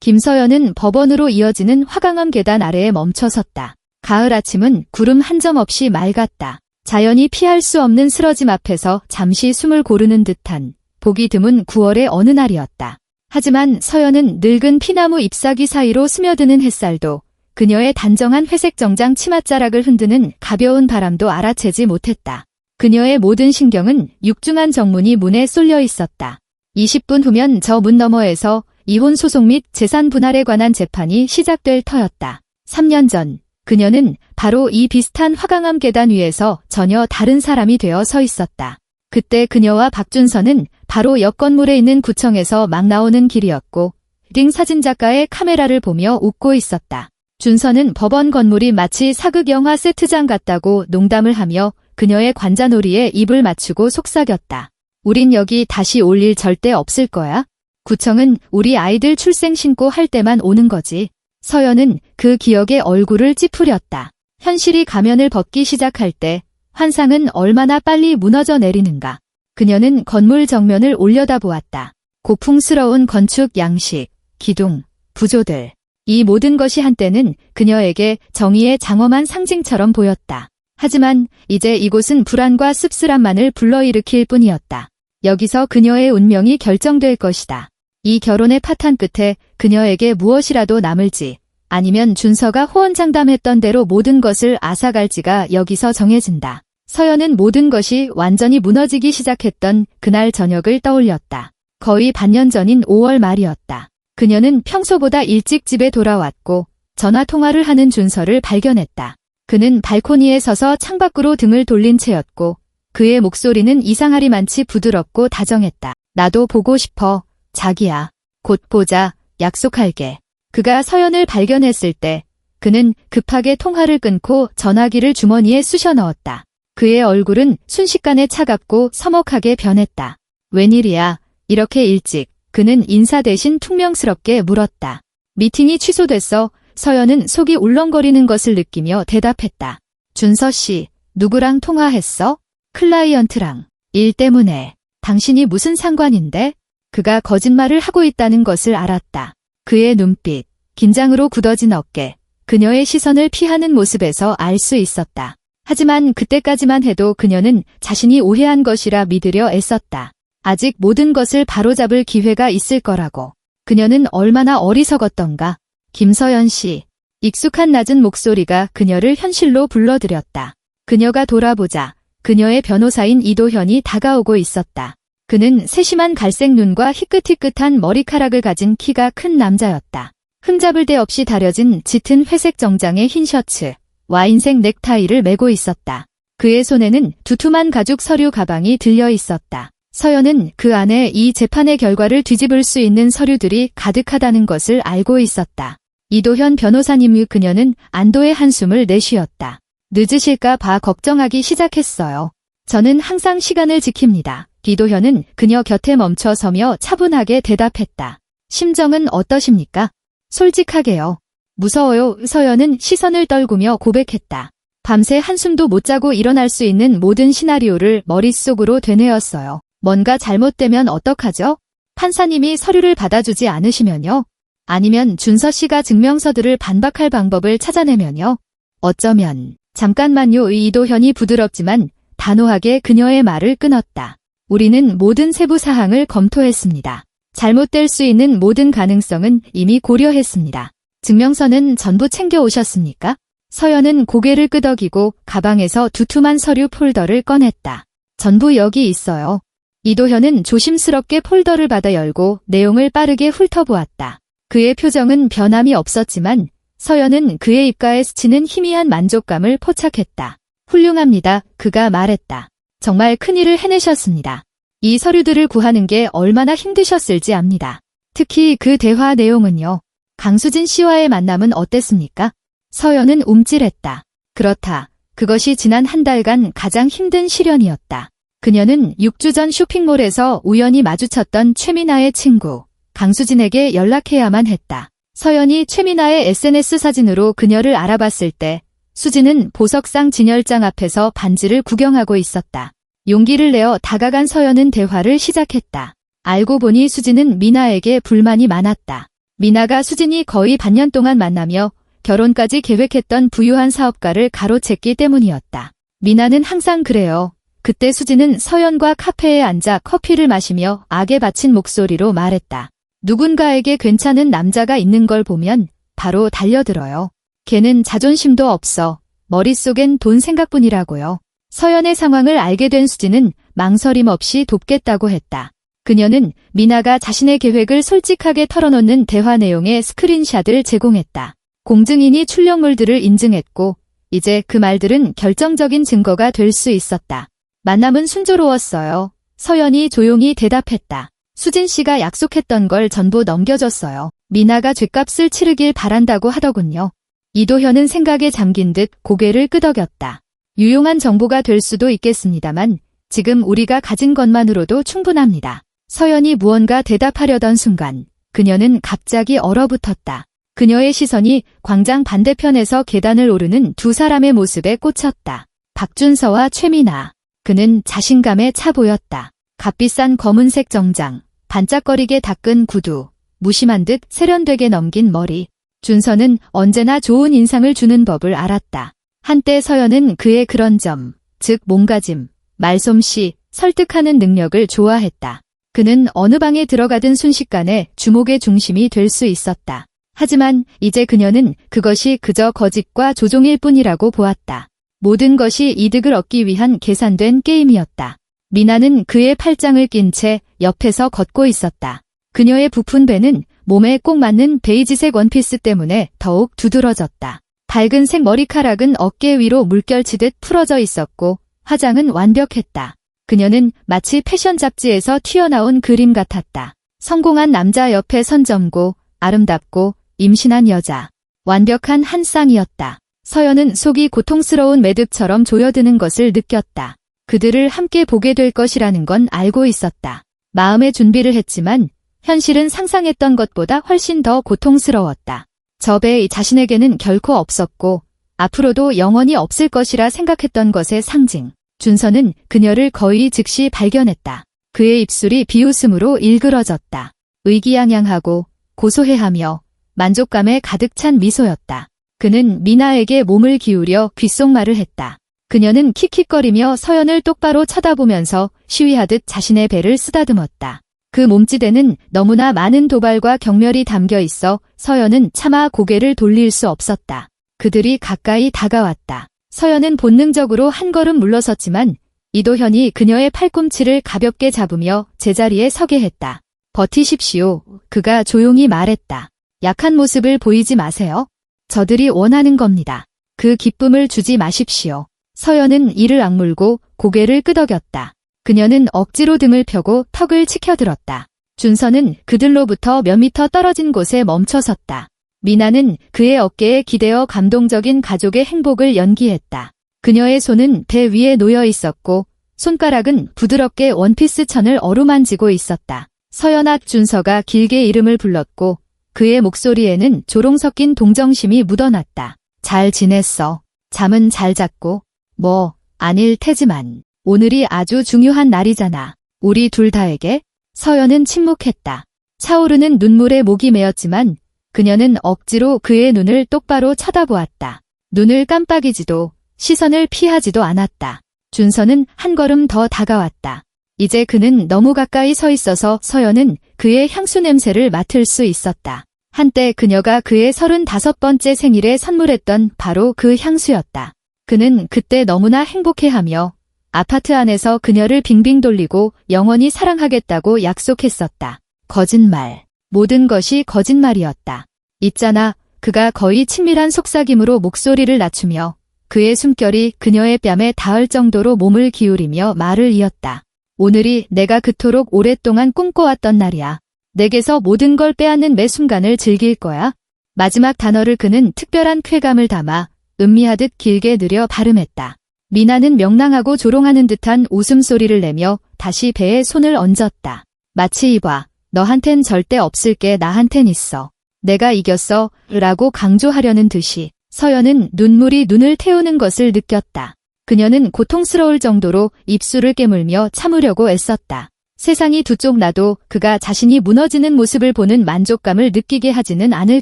김서연은 법원으로 이어지는 화강암 계단 아래에 멈춰섰다. 가을 아침은 구름 한 점 없이 맑았다. 자연이 피할 수 없는 쓰러짐 앞에서 잠시 숨을 고르는 듯한 보기 드문 9월의 어느 날이었다. 하지만 서연은 늙은 피나무 잎사귀 사이로 스며드는 햇살도 그녀의 단정한 회색 정장 치맛자락을 흔드는 가벼운 바람도 알아채지 못했다. 그녀의 모든 신경은 육중한 정문이 문에 쏠려 있었다. 20분 후면 저 문 너머에서 이혼 소송 및 재산 분할에 관한 재판이 시작될 터였다. 3년 전 그녀는 바로 이 비슷한 화강암 계단 위에서 전혀 다른 사람이 되어 서 있었다. 그때 그녀와 박준서는 바로 옆 건물에 있는 구청에서 막 나오는 길이었고 링 사진작가의 카메라를 보며 웃고 있었다. 준서는 법원 건물이 마치 사극영화 세트장 같다고 농담을 하며 그녀의 관자놀이에 입을 맞추고 속삭였다. 우린 여기 다시 올 일 절대 없을 거야. 구청은 우리 아이들 출생 신고 할 때만 오는 거지. 서연은 그 기억에 얼굴을 찌푸렸다. 현실이 가면을 벗기 시작할 때 환상은 얼마나 빨리 무너져 내리는가. 그녀는 건물 정면을 올려다보았다. 고풍스러운 건축 양식, 기둥, 부조들. 이 모든 것이 한때는 그녀에게 정의의 장엄한 상징처럼 보였다. 하지만 이제 이곳은 불안과 씁쓸함만을 불러일으킬 뿐이었다. 여기서 그녀의 운명이 결정될 것이다. 이 결혼의 파탄 끝에 그녀에게 무엇이라도 남을지 아니면 준서가 호언장담했던 대로 모든 것을 앗아갈지가 여기서 정해진다. 서연은 모든 것이 완전히 무너지기 시작했던 그날 저녁을 떠올렸다. 거의 반년 전인 5월 말이었다. 그녀는 평소보다 일찍 집에 돌아왔고 전화통화를 하는 준서를 발견했다. 그는 발코니에 서서 창밖으로 등을 돌린 채였고 그의 목소리는 이상하리만치 부드럽고 다정했다. 나도 보고 싶어. 자기야. 곧 보자. 약속할게. 그가 서연을 발견했을 때 그는 급하게 통화를 끊고 전화기를 주머니에 쑤셔 넣었다. 그의 얼굴은 순식간에 차갑고 서먹하게 변했다. 웬일이야? 이렇게 일찍? 그는 인사 대신 퉁명스럽게 물었다. 미팅이 취소됐어. 서연은 속이 울렁거리는 것을 느끼며 대답했다. 준서 씨, 누구랑 통화했어? 클라이언트랑. 일 때문에. 당신이 무슨 상관인데? 그가 거짓말을 하고 있다는 것을 알았다. 그의 눈빛, 긴장으로 굳어진 어깨, 그녀의 시선을 피하는 모습에서 알 수 있었다. 하지만 그때까지만 해도 그녀는 자신이 오해한 것이라 믿으려 애썼다. 아직 모든 것을 바로잡을 기회가 있을 거라고. 그녀는 얼마나 어리석었던가. 김서연 씨. 익숙한 낮은 목소리가 그녀를 현실로 불러들였다. 그녀가 돌아보자 그녀의 변호사인 이도현이 다가오고 있었다. 그는 세심한 갈색 눈과 희끗희끗한 머리카락을 가진 키가 큰 남자였다. 흠잡을 데 없이 다려진 짙은 회색 정장에 흰 셔츠, 와인색 넥타이를 메고 있었다. 그의 손에는 두툼한 가죽 서류 가방이 들려 있었다. 서연은 그 안에 이 재판의 결과를 뒤집을 수 있는 서류들이 가득하다는 것을 알고 있었다. 이도현 변호사님, 그녀는 안도의 한숨을 내쉬었다. 늦으실까 봐 걱정하기 시작했어요. 저는 항상 시간을 지킵니다. 이도현은 그녀 곁에 멈춰 서며 차분하게 대답했다. 심정은 어떠십니까? 솔직하게요. 무서워요. 서연은 시선을 떨구며 고백했다. 밤새 한숨도 못 자고 일어날 수 있는 모든 시나리오를 머릿속으로 되뇌었어요. 뭔가 잘못되면 어떡하죠? 판사님이 서류를 받아주지 않으시면요? 아니면 준서 씨가 증명서들을 반박할 방법을 찾아내면요? 어쩌면. 잠깐만요. 이도현이 부드럽지만 단호하게 그녀의 말을 끊었다. 우리는 모든 세부 사항을 검토했습니다. 잘못될 수 있는 모든 가능성은 이미 고려했습니다. 증명서는 전부 챙겨 오셨습니까? 서연은 고개를 끄덕이고 가방에서 두툼한 서류 폴더를 꺼냈다. 전부 여기 있어요. 이도현은 조심스럽게 폴더를 받아 열고 내용을 빠르게 훑어보았다. 그의 표정은 변함이 없었지만 서연은 그의 입가에 스치는 희미한 만족감을 포착했다. 훌륭합니다. 그가 말했다. 정말 큰일을 해내셨습니다. 이 서류들을 구하는 게 얼마나 힘드셨을지 압니다. 특히 그 대화 내용은요. 강수진 씨와의 만남은 어땠습니까? 서연은 움찔했다. 그렇다. 그것이 지난 한 달간 가장 힘든 시련이었다. 그녀는 6주 전 쇼핑몰에서 우연히 마주쳤던 최민아의 친구 강수진에게 연락해야만 했다. 서연이 최민아의 SNS 사진으로 그녀를 알아봤을 때 수진은 보석상 진열장 앞에서 반지를 구경하고 있었다. 용기를 내어 다가간 서연은 대화를 시작했다. 알고 보니 수진은 미나에게 불만이 많았다. 미나가 수진이 거의 반년 동안 만나며 결혼까지 계획했던 부유한 사업가를 가로챘기 때문이었다. 미나는 항상 그래요. 그때 수진은 서연과 카페에 앉아 커피를 마시며 악에 받친 목소리로 말했다. 누군가에게 괜찮은 남자가 있는 걸 보면 바로 달려들어요. 걔는 자존심도 없어. 머릿속엔 돈 생각뿐이라고요. 서연의 상황을 알게 된 수진은 망설임 없이 돕겠다고 했다. 그녀는 미나가 자신의 계획을 솔직하게 털어놓는 대화 내용의 스크린샷을 제공했다. 공증인이 출력물들을 인증했고 이제 그 말들은 결정적인 증거가 될 수 있었다. 만남은 순조로웠어요. 서연이 조용히 대답했다. 수진 씨가 약속했던 걸 전부 넘겨줬어요. 미나가 죗값을 치르길 바란다고 하더군요. 이도현은 생각에 잠긴 듯 고개를 끄덕였다. 유용한 정보가 될 수도 있겠습니다만 지금 우리가 가진 것만으로도 충분합니다. 서연이 무언가 대답하려던 순간 그녀는 갑자기 얼어붙었다. 그녀의 시선이 광장 반대편에서 계단을 오르는 두 사람의 모습에 꽂혔다. 박준서와 최미나. 그는 자신감에 차 보였다. 값비싼 검은색 정장, 반짝거리게 닦은 구두, 무심한 듯 세련되게 넘긴 머리. 준서는 언제나 좋은 인상을 주는 법을 알았다. 한때 서연은 그의 그런 점, 즉 몸가짐, 말솜씨, 설득하는 능력을 좋아했다. 그는 어느 방에 들어가든 순식간에 주목의 중심이 될 수 있었다. 하지만 이제 그녀는 그것이 그저 거짓과 조종일 뿐이라고 보았다. 모든 것이 이득을 얻기 위한 계산된 게임이었다. 미나는 그의 팔짱을 낀 채 옆에서 걷고 있었다. 그녀의 부푼 배는 몸에 꼭 맞는 베이지색 원피스 때문에 더욱 두드러졌다. 밝은색 머리카락은 어깨 위로 물결치듯 풀어져 있었고 화장은 완벽했다. 그녀는 마치 패션 잡지에서 튀어나온 그림 같았다. 성공한 남자 옆에 선점고, 아름답고 임신한 여자. 완벽한 한 쌍이었다. 서연은 속이 고통스러운 매듭처럼 조여드는 것을 느꼈다. 그들을 함께 보게 될 것이라는 건 알고 있었다. 마음의 준비를 했지만 현실은 상상했던 것보다 훨씬 더 고통스러웠다. 저 배 자신에게는 결코 없었고 앞으로도 영원히 없을 것이라 생각했던 것의 상징. 준서는 그녀를 거의 즉시 발견했다. 그의 입술이 비웃음으로 일그러졌다. 의기양양하고 고소해하며 만족감에 가득 찬 미소였다. 그는 미나에게 몸을 기울여 귓속말을 했다. 그녀는 킥킥거리며 서연을 똑바로 쳐다보면서 시위하듯 자신의 배를 쓰다듬었다. 그 몸짓에는 너무나 많은 도발과 경멸이 담겨 있어 서연은 차마 고개를 돌릴 수 없었다. 그들이 가까이 다가왔다. 서연은 본능적으로 한 걸음 물러섰지만 이도현이 그녀의 팔꿈치를 가볍게 잡으며 제자리에 서게 했다. 버티십시오. 그가 조용히 말했다. 약한 모습을 보이지 마세요. 저들이 원하는 겁니다. 그 기쁨을 주지 마십시오. 서연은 이를 악물고 고개를 끄덕였다. 그녀는 억지로 등을 펴고 턱을 치켜들었다. 준서는 그들로부터 몇 미터 떨어진 곳에 멈춰섰다. 미나는 그의 어깨에 기대어 감동적인 가족의 행복을 연기했다. 그녀의 손은 배 위에 놓여 있었고 손가락은 부드럽게 원피스 천을 어루만지고 있었다. 서연아. 준서가 길게 이름을 불렀고 그의 목소리에는 조롱 섞인 동정심이 묻어났다. 잘 지냈어. 잠은 잘 잤고. 뭐 아닐 테지만 오늘이 아주 중요한 날이잖아. 우리 둘 다에게. 서연은 침묵했다. 차오르는 눈물에 목이 메었지만 그녀는 억지로 그의 눈을 똑바로 쳐다보았다. 눈을 깜빡이지도 시선을 피하지도 않았다. 준서는 한 걸음 더 다가왔다. 이제 그는 너무 가까이 서 있어서 서연은 그의 향수 냄새를 맡을 수 있었다. 한때 그녀가 그의 35번째 생일에 선물했던 바로 그 향수였다. 그는 그때 너무나 행복해하며 아파트 안에서 그녀를 빙빙 돌리고 영원히 사랑하겠다고 약속했었다. 거짓말. 모든 것이 거짓말이었다. 있잖아. 그가 거의 친밀한 속삭임으로 목소리를 낮추며 그의 숨결이 그녀의 뺨에 닿을 정도로 몸을 기울이며 말을 이었다. 오늘이 내가 그토록 오랫동안 꿈꿔왔던 날이야. 내게서 모든 걸 빼앗는 매 순간을 즐길 거야. 마지막 단어를 그는 특별한 쾌감을 담아 음미하듯 길게 느려 발음했다. 미나는 명랑하고 조롱하는 듯한 웃음소리를 내며 다시 배에 손을 얹었다. 마치 이봐. 너한텐 절대 없을 게 나한텐 있어. 내가 이겼어. 라고 강조하려는 듯이. 서연은 눈물이 눈을 태우는 것을 느꼈다. 그녀는 고통스러울 정도로 입술을 깨물며 참으려고 애썼다. 세상이 두 쪽 나도 그가 자신이 무너지는 모습을 보는 만족감을 느끼게 하지는 않을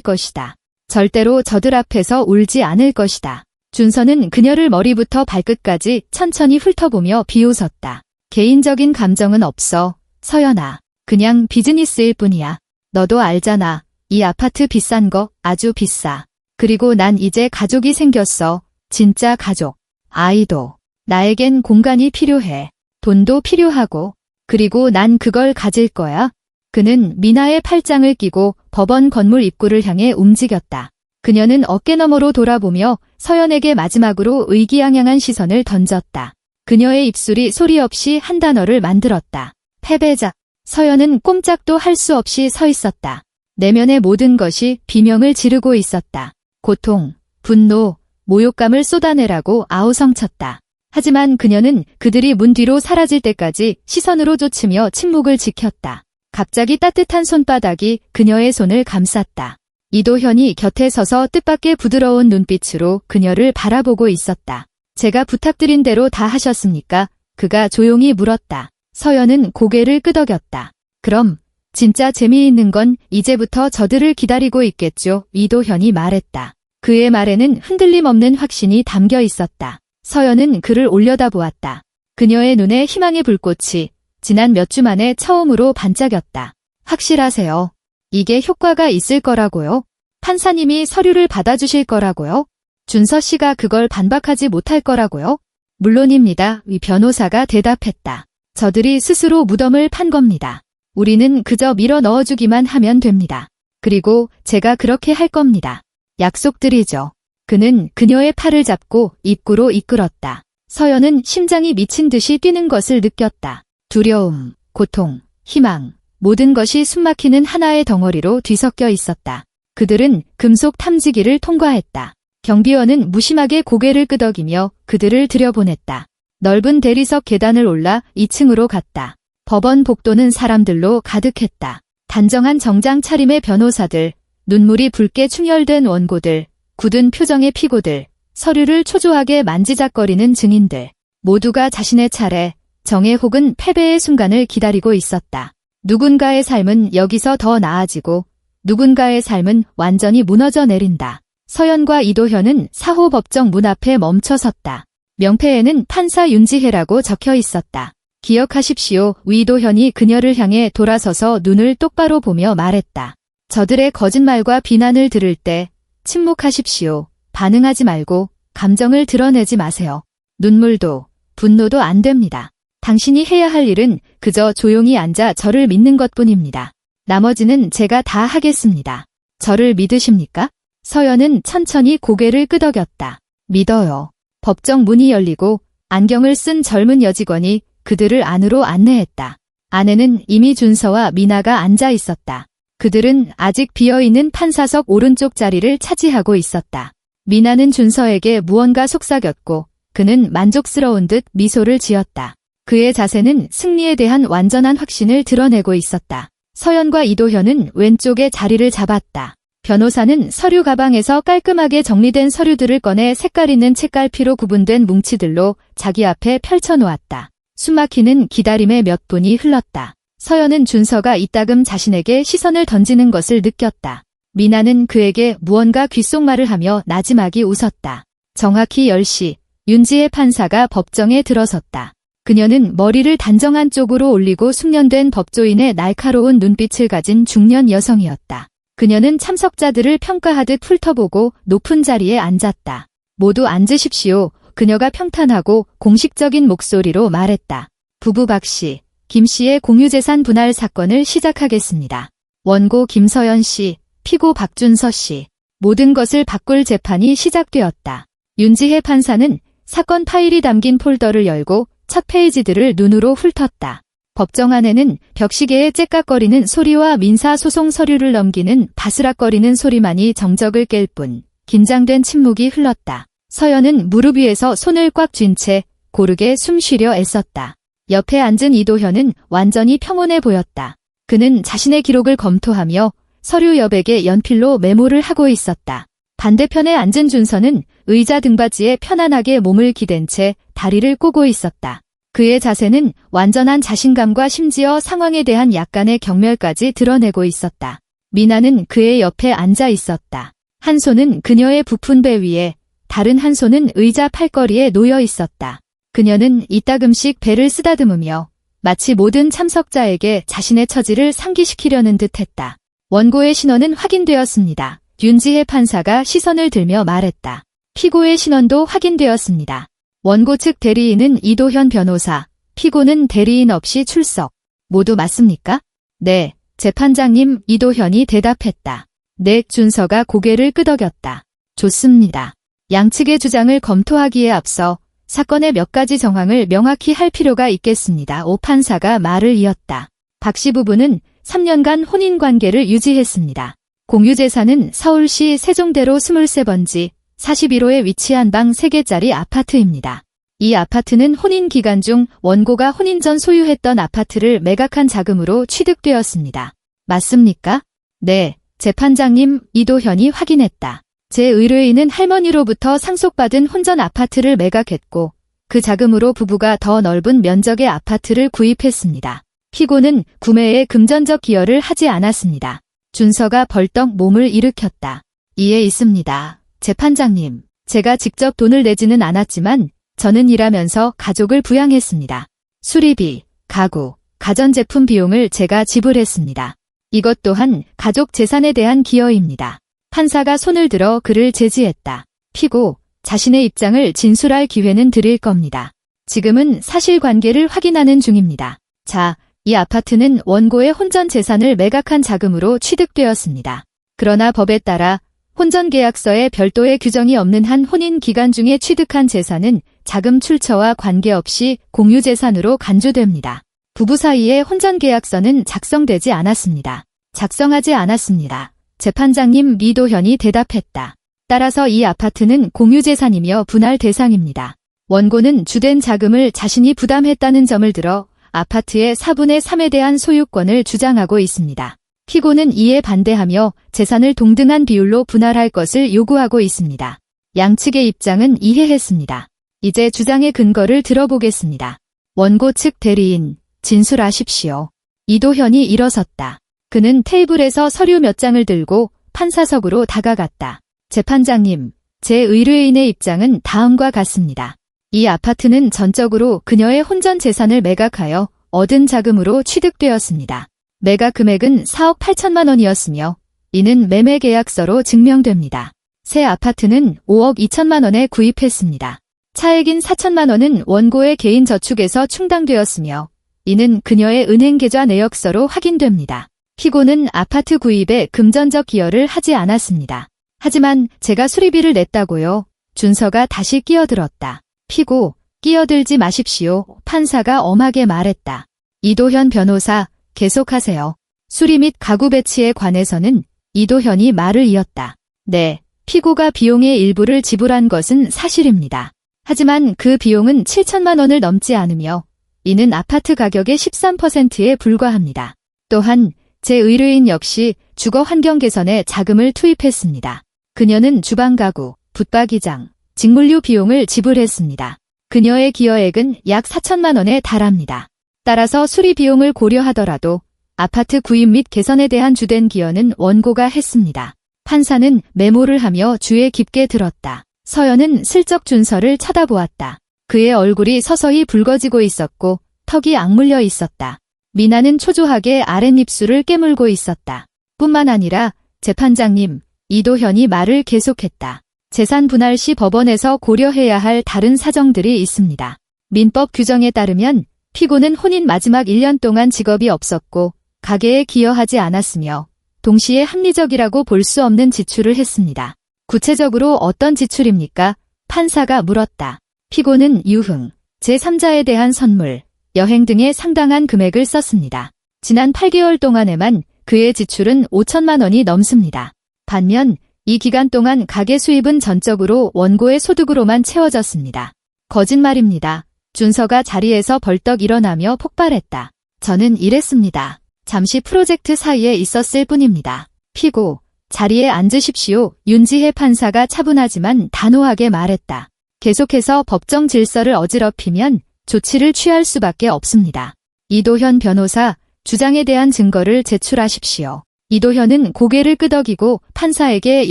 것이다. 절대로 저들 앞에서 울지 않을 것이다. 준서는 그녀를 머리부터 발끝까지 천천히 훑어보며 비웃었다. 개인적인 감정은 없어, 서연아. 그냥 비즈니스일 뿐이야. 너도 알잖아. 이 아파트 비싼 거 아주 비싸. 그리고 난 이제 가족이 생겼어. 진짜 가족. 아이도. 나에겐 공간이 필요해. 돈도 필요하고. 그리고 난 그걸 가질 거야. 그는 미나의 팔짱을 끼고 법원 건물 입구를 향해 움직였다. 그녀는 어깨너머로 돌아보며 서연에게 마지막으로 의기양양한 시선을 던졌다. 그녀의 입술이 소리 없이 한 단어를 만들었다. 패배자. 서연은 꼼짝도 할 수 없이 서 있었다. 내면의 모든 것이 비명을 지르고 있었다. 고통, 분노, 모욕감을 쏟아내라고 아우성쳤다. 하지만 그녀는 그들이 문 뒤로 사라질 때까지 시선으로 쫓으며 침묵을 지켰다. 갑자기 따뜻한 손바닥이 그녀의 손을 감쌌다. 이도현이 곁에 서서 뜻밖의 부드러운 눈빛으로 그녀를 바라보고 있었다. 제가 부탁드린 대로 다 하셨습니까? 그가 조용히 물었다. 서연은 고개를 끄덕였다. 그럼 진짜 재미있는 건 이제부터 저들을 기다리고 있겠죠. 이도현이 말했다. 그의 말에는 흔들림 없는 확신이 담겨 있었다. 서연은 그를 올려다보았다. 그녀의 눈에 희망의 불꽃이 지난 몇 주 만에 처음으로 반짝였다. 확실하세요? 이게 효과가 있을 거라고요? 판사님이 서류를 받아주실 거라고요? 준서 씨가 그걸 반박하지 못할 거라고요? 물론입니다. 위 변호사가 대답했다. 저들이 스스로 무덤을 판 겁니다. 우리는 그저 밀어 넣어주기만 하면 됩니다. 그리고 제가 그렇게 할 겁니다. 약속드리죠. 그는 그녀의 팔을 잡고 입구로 이끌었다. 서연은 심장이 미친 듯이 뛰는 것을 느꼈다. 두려움, 고통, 희망, 모든 것이 숨막히는 하나의 덩어리로 뒤섞여 있었다. 그들은 금속 탐지기를 통과했다. 경비원은 무심하게 고개를 끄덕이며 그들을 들여보냈다. 넓은 대리석 계단을 올라 2층으로 갔다. 법원 복도는 사람들로 가득했다. 단정한 정장 차림의 변호사들, 눈물이 붉게 충혈된 원고들, 굳은 표정의 피고들, 서류를 초조하게 만지작거리는 증인들. 모두가 자신의 차례, 정의 혹은 패배의 순간을 기다리고 있었다. 누군가의 삶은 여기서 더 나아지고 누군가의 삶은 완전히 무너져 내린다. 서연과 이도현은 사호법정 문 앞에 멈춰 섰다. 명패에는 판사 윤지혜라고 적혀 있었다. 기억하십시오. 이도현이 그녀를 향해 돌아서서 눈을 똑바로 보며 말했다. 저들의 거짓말과 비난을 들을 때 침묵하십시오. 반응하지 말고 감정을 드러내지 마세요. 눈물도 분노도 안 됩니다. 당신이 해야 할 일은 그저 조용히 앉아 저를 믿는 것뿐입니다. 나머지는 제가 다 하겠습니다. 저를 믿으십니까? 서연은 천천히 고개를 끄덕였다. 믿어요. 법정 문이 열리고 안경을 쓴 젊은 여직원이 그들을 안으로 안내했다. 안에는 이미 준서와 미나가 앉아 있었다. 그들은 아직 비어있는 판사석 오른쪽 자리를 차지하고 있었다. 미나는 준서에게 무언가 속삭였고 그는 만족스러운 듯 미소를 지었다. 그의 자세는 승리에 대한 완전한 확신을 드러내고 있었다. 서연과 이도현은 왼쪽에 자리를 잡았다. 변호사는 서류 가방에서 깔끔하게 정리된 서류들을 꺼내 색깔 있는 책갈피로 구분된 뭉치들로 자기 앞에 펼쳐놓았다. 숨막히는 기다림의 몇 분이 흘렀다. 서연은 준서가 이따금 자신에게 시선을 던지는 것을 느꼈다. 미나는 그에게 무언가 귓속말을 하며 나지막이 웃었다. 정확히 10시, 윤지혜 판사가 법정에 들어섰다. 그녀는 머리를 단정한 쪽으로 올리고 숙련된 법조인의 날카로운 눈빛을 가진 중년 여성이었다. 그녀는 참석자들을 평가하듯 훑어보고 높은 자리에 앉았다. 모두 앉으십시오. 그녀가 평탄하고 공식적인 목소리로 말했다. 부부 박 씨, 김 씨의 공유재산 분할 사건을 시작하겠습니다. 원고 김서연 씨, 피고 박준서 씨. 모든 것을 바꿀 재판이 시작되었다. 윤지혜 판사는 사건 파일이 담긴 폴더를 열고 첫 페이지들을 눈으로 훑었다. 법정 안에는 벽시계의 째깍거리는 소리와 민사소송 서류를 넘기는 바스락거리는 소리만이 정적을 깰 뿐 긴장된 침묵이 흘렀다. 서연은 무릎 위에서 손을 꽉 쥔 채 고르게 숨 쉬려 애썼다. 옆에 앉은 이도현은 완전히 평온해 보였다. 그는 자신의 기록을 검토하며 서류 여백에 연필로 메모를 하고 있었다. 반대편에 앉은 준서는 의자 등받이에 편안하게 몸을 기댄 채 다리를 꼬고 있었다. 그의 자세는 완전한 자신감과 심지어 상황에 대한 약간의 경멸까지 드러내고 있었다. 미나는 그의 옆에 앉아 있었다. 한 손은 그녀의 부푼 배 위에, 다른 한 손은 의자 팔걸이에 놓여 있었다. 그녀는 이따금씩 배를 쓰다듬으며 마치 모든 참석자에게 자신의 처지를 상기시키려는 듯했다. 원고의 신원은 확인되었습니다. 윤지혜 판사가 시선을 들며 말했다. 피고의 신원도 확인되었습니다. 원고 측 대리인은 이도현 변호사, 피고는 대리인 없이 출석. 모두 맞습니까? 네, 재판장님. 이도현이 대답했다. 네, 준서가 고개를 끄덕였다. 좋습니다. 양측의 주장을 검토하기에 앞서 사건의 몇 가지 정황을 명확히 할 필요가 있겠습니다. 오 판사가 말을 이었다. 박씨 부부는 3년간 혼인관계를 유지했습니다. 공유재산은 서울시 세종대로 23번지 41호에 위치한 방 3개짜리 아파트입니다. 이 아파트는 혼인 기간 중 원고가 혼인 전 소유했던 아파트를 매각한 자금으로 취득되었습니다. 맞습니까? 네, 재판장님. 이도현이 확인했다. 제 의뢰인은 할머니로부터 상속받은 혼전 아파트를 매각했고 그 자금으로 부부가 더 넓은 면적의 아파트를 구입했습니다. 피고는 구매에 금전적 기여를 하지 않았습니다. 준서가 벌떡 몸을 일으켰다. 이해 있습니다. 재판장님, 제가 직접 돈을 내지는 않았지만 저는 일하면서 가족을 부양했습니다. 수리비, 가구, 가전제품 비용을 제가 지불했습니다. 이것 또한 가족 재산에 대한 기여입니다. 판사가 손을 들어 그를 제지했다. 피고, 자신의 입장을 진술할 기회는 드릴 겁니다. 지금은 사실관계를 확인하는 중입니다. 자, 이 아파트는 원고의 혼전 재산을 매각한 자금으로 취득되었습니다. 그러나 법에 따라 혼전계약서에 별도의 규정이 없는 한 혼인 기간 중에 취득한 재산은 자금 출처와 관계없이 공유재산으로 간주됩니다. 부부 사이에 혼전계약서는 작성되지 않았습니다. 작성하지 않았습니다. 재판장님. 이도현이 대답했다. 따라서 이 아파트는 공유재산이며 분할 대상입니다. 원고는 주된 자금을 자신이 부담했다는 점을 들어 아파트의 4분의 3에 대한 소유권을 주장하고 있습니다. 피고는 이에 반대하며 재산을 동등한 비율로 분할할 것을 요구하고 있습니다. 양측의 입장은 이해했습니다. 이제 주장의 근거를 들어보겠습니다. 원고 측 대리인, 진술하십시오. 이도현이 일어섰다. 그는 테이블에서 서류 몇 장을 들고 판사석으로 다가갔다. 재판장님, 제 의뢰인의 입장은 다음과 같습니다. 이 아파트는 전적으로 그녀의 혼전 재산을 매각하여 얻은 자금으로 취득되었습니다. 매각 금액은 4억 8천만 원이었으며 이는 매매 계약서로 증명됩니다. 새 아파트는 5억 2천만 원에 구입했습니다. 차액인 4천만 원은 원고의 개인 저축에서 충당되었으며 이는 그녀의 은행 계좌 내역서로 확인됩니다. 피고는 아파트 구입에 금전적 기여를 하지 않았습니다. 하지만 제가 수리비를 냈다고요. 준서가 다시 끼어들었다. 피고, 끼어들지 마십시오. 판사가 엄하게 말했다. 이도현 변호사, 계속하세요. 수리 및 가구 배치에 관해서는 이도현이 말을 이었다. 네, 피고가 비용의 일부를 지불한 것은 사실입니다. 하지만 그 비용은 7천만 원을 넘지 않으며 이는 아파트 가격의 13%에 불과합니다. 또한 제 의뢰인 역시 주거 환경 개선에 자금을 투입했습니다. 그녀는 주방 가구, 붙박이장, 직물류 비용을 지불했습니다. 그녀의 기여액은 약 4천만 원에 달합니다. 따라서 수리 비용을 고려하더라도 아파트 구입 및 개선에 대한 주된 기여는 원고가 했습니다. 판사는 메모를 하며 주에 깊게 들었다. 서연은 슬쩍 준서를 쳐다보았다. 그의 얼굴이 서서히 붉어지고 있었고 턱이 악물려 있었다. 미나는 초조하게 아랫입술을 깨물고 있었다. 뿐만 아니라 재판장님, 이도현이 말을 계속했다. 재산 분할 시 법원에서 고려해야 할 다른 사정들이 있습니다. 민법 규정에 따르면 피고는 혼인 마지막 1년 동안 직업이 없었고 가계에 기여하지 않았으며 동시에 합리적이라고 볼 수 없는 지출을 했습니다. 구체적으로 어떤 지출입니까? 판사가 물었다. 피고는 유흥, 제3자에 대한 선물, 여행 등에 상당한 금액을 썼습니다. 지난 8개월 동안에만 그의 지출은 5천만 원이 넘습니다. 반면 이 기간 동안 가계 수입은 전적으로 원고의 소득으로만 채워졌습니다. 거짓말입니다. 준서가 자리에서 벌떡 일어나며 폭발했다. 저는 이랬습니다. 잠시 프로젝트 사이에 있었을 뿐입니다. 피고, 자리에 앉으십시오. 윤지혜 판사가 차분하지만 단호하게 말했다. 계속해서 법정 질서를 어지럽히면 조치를 취할 수밖에 없습니다. 이도현 변호사, 주장에 대한 증거를 제출하십시오. 이도현은 고개를 끄덕이고 판사에게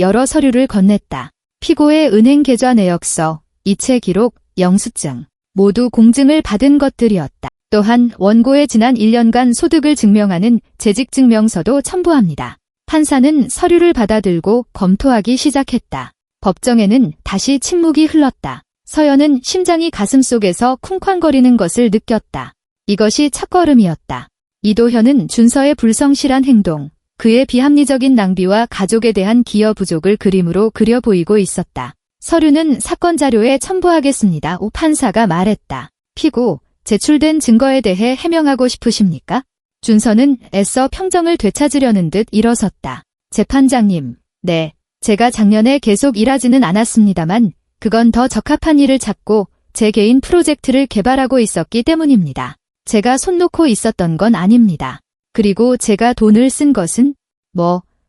여러 서류를 건넸다. 피고의 은행 계좌 내역서, 이체 기록, 영수증, 모두 공증을 받은 것들이었다. 또한 원고의 지난 1년간 소득을 증명하는 재직증명서도 첨부합니다. 판사는 서류를 받아들고 검토하기 시작했다. 법정에는 다시 침묵이 흘렀다. 서연은 심장이 가슴속에서 쿵쾅거리는 것을 느꼈다. 이것이 첫걸음이었다. 이도현은 준서의 불성실한 행동, 그의 비합리적인 낭비와 가족에 대한 기여 부족을 그림으로 그려 보이고 있었다. 서류는 사건 자료에 첨부하겠습니다. 오 판사가 말했다. 피고, 제출된 증거에 대해 해명하고 싶으십니까? 준서는 애써 평정을 되찾으려는 듯 일어섰다. 재판장님, 네, 제가 작년에 계속 일하지는 않았습니다만 그건 더 적합한 일을 찾고 제 개인 프로젝트를 개발하고 있었기 때문입니다. 제가 손 놓고 있었던 건 아닙니다. 그리고 제가 돈을 쓴 것은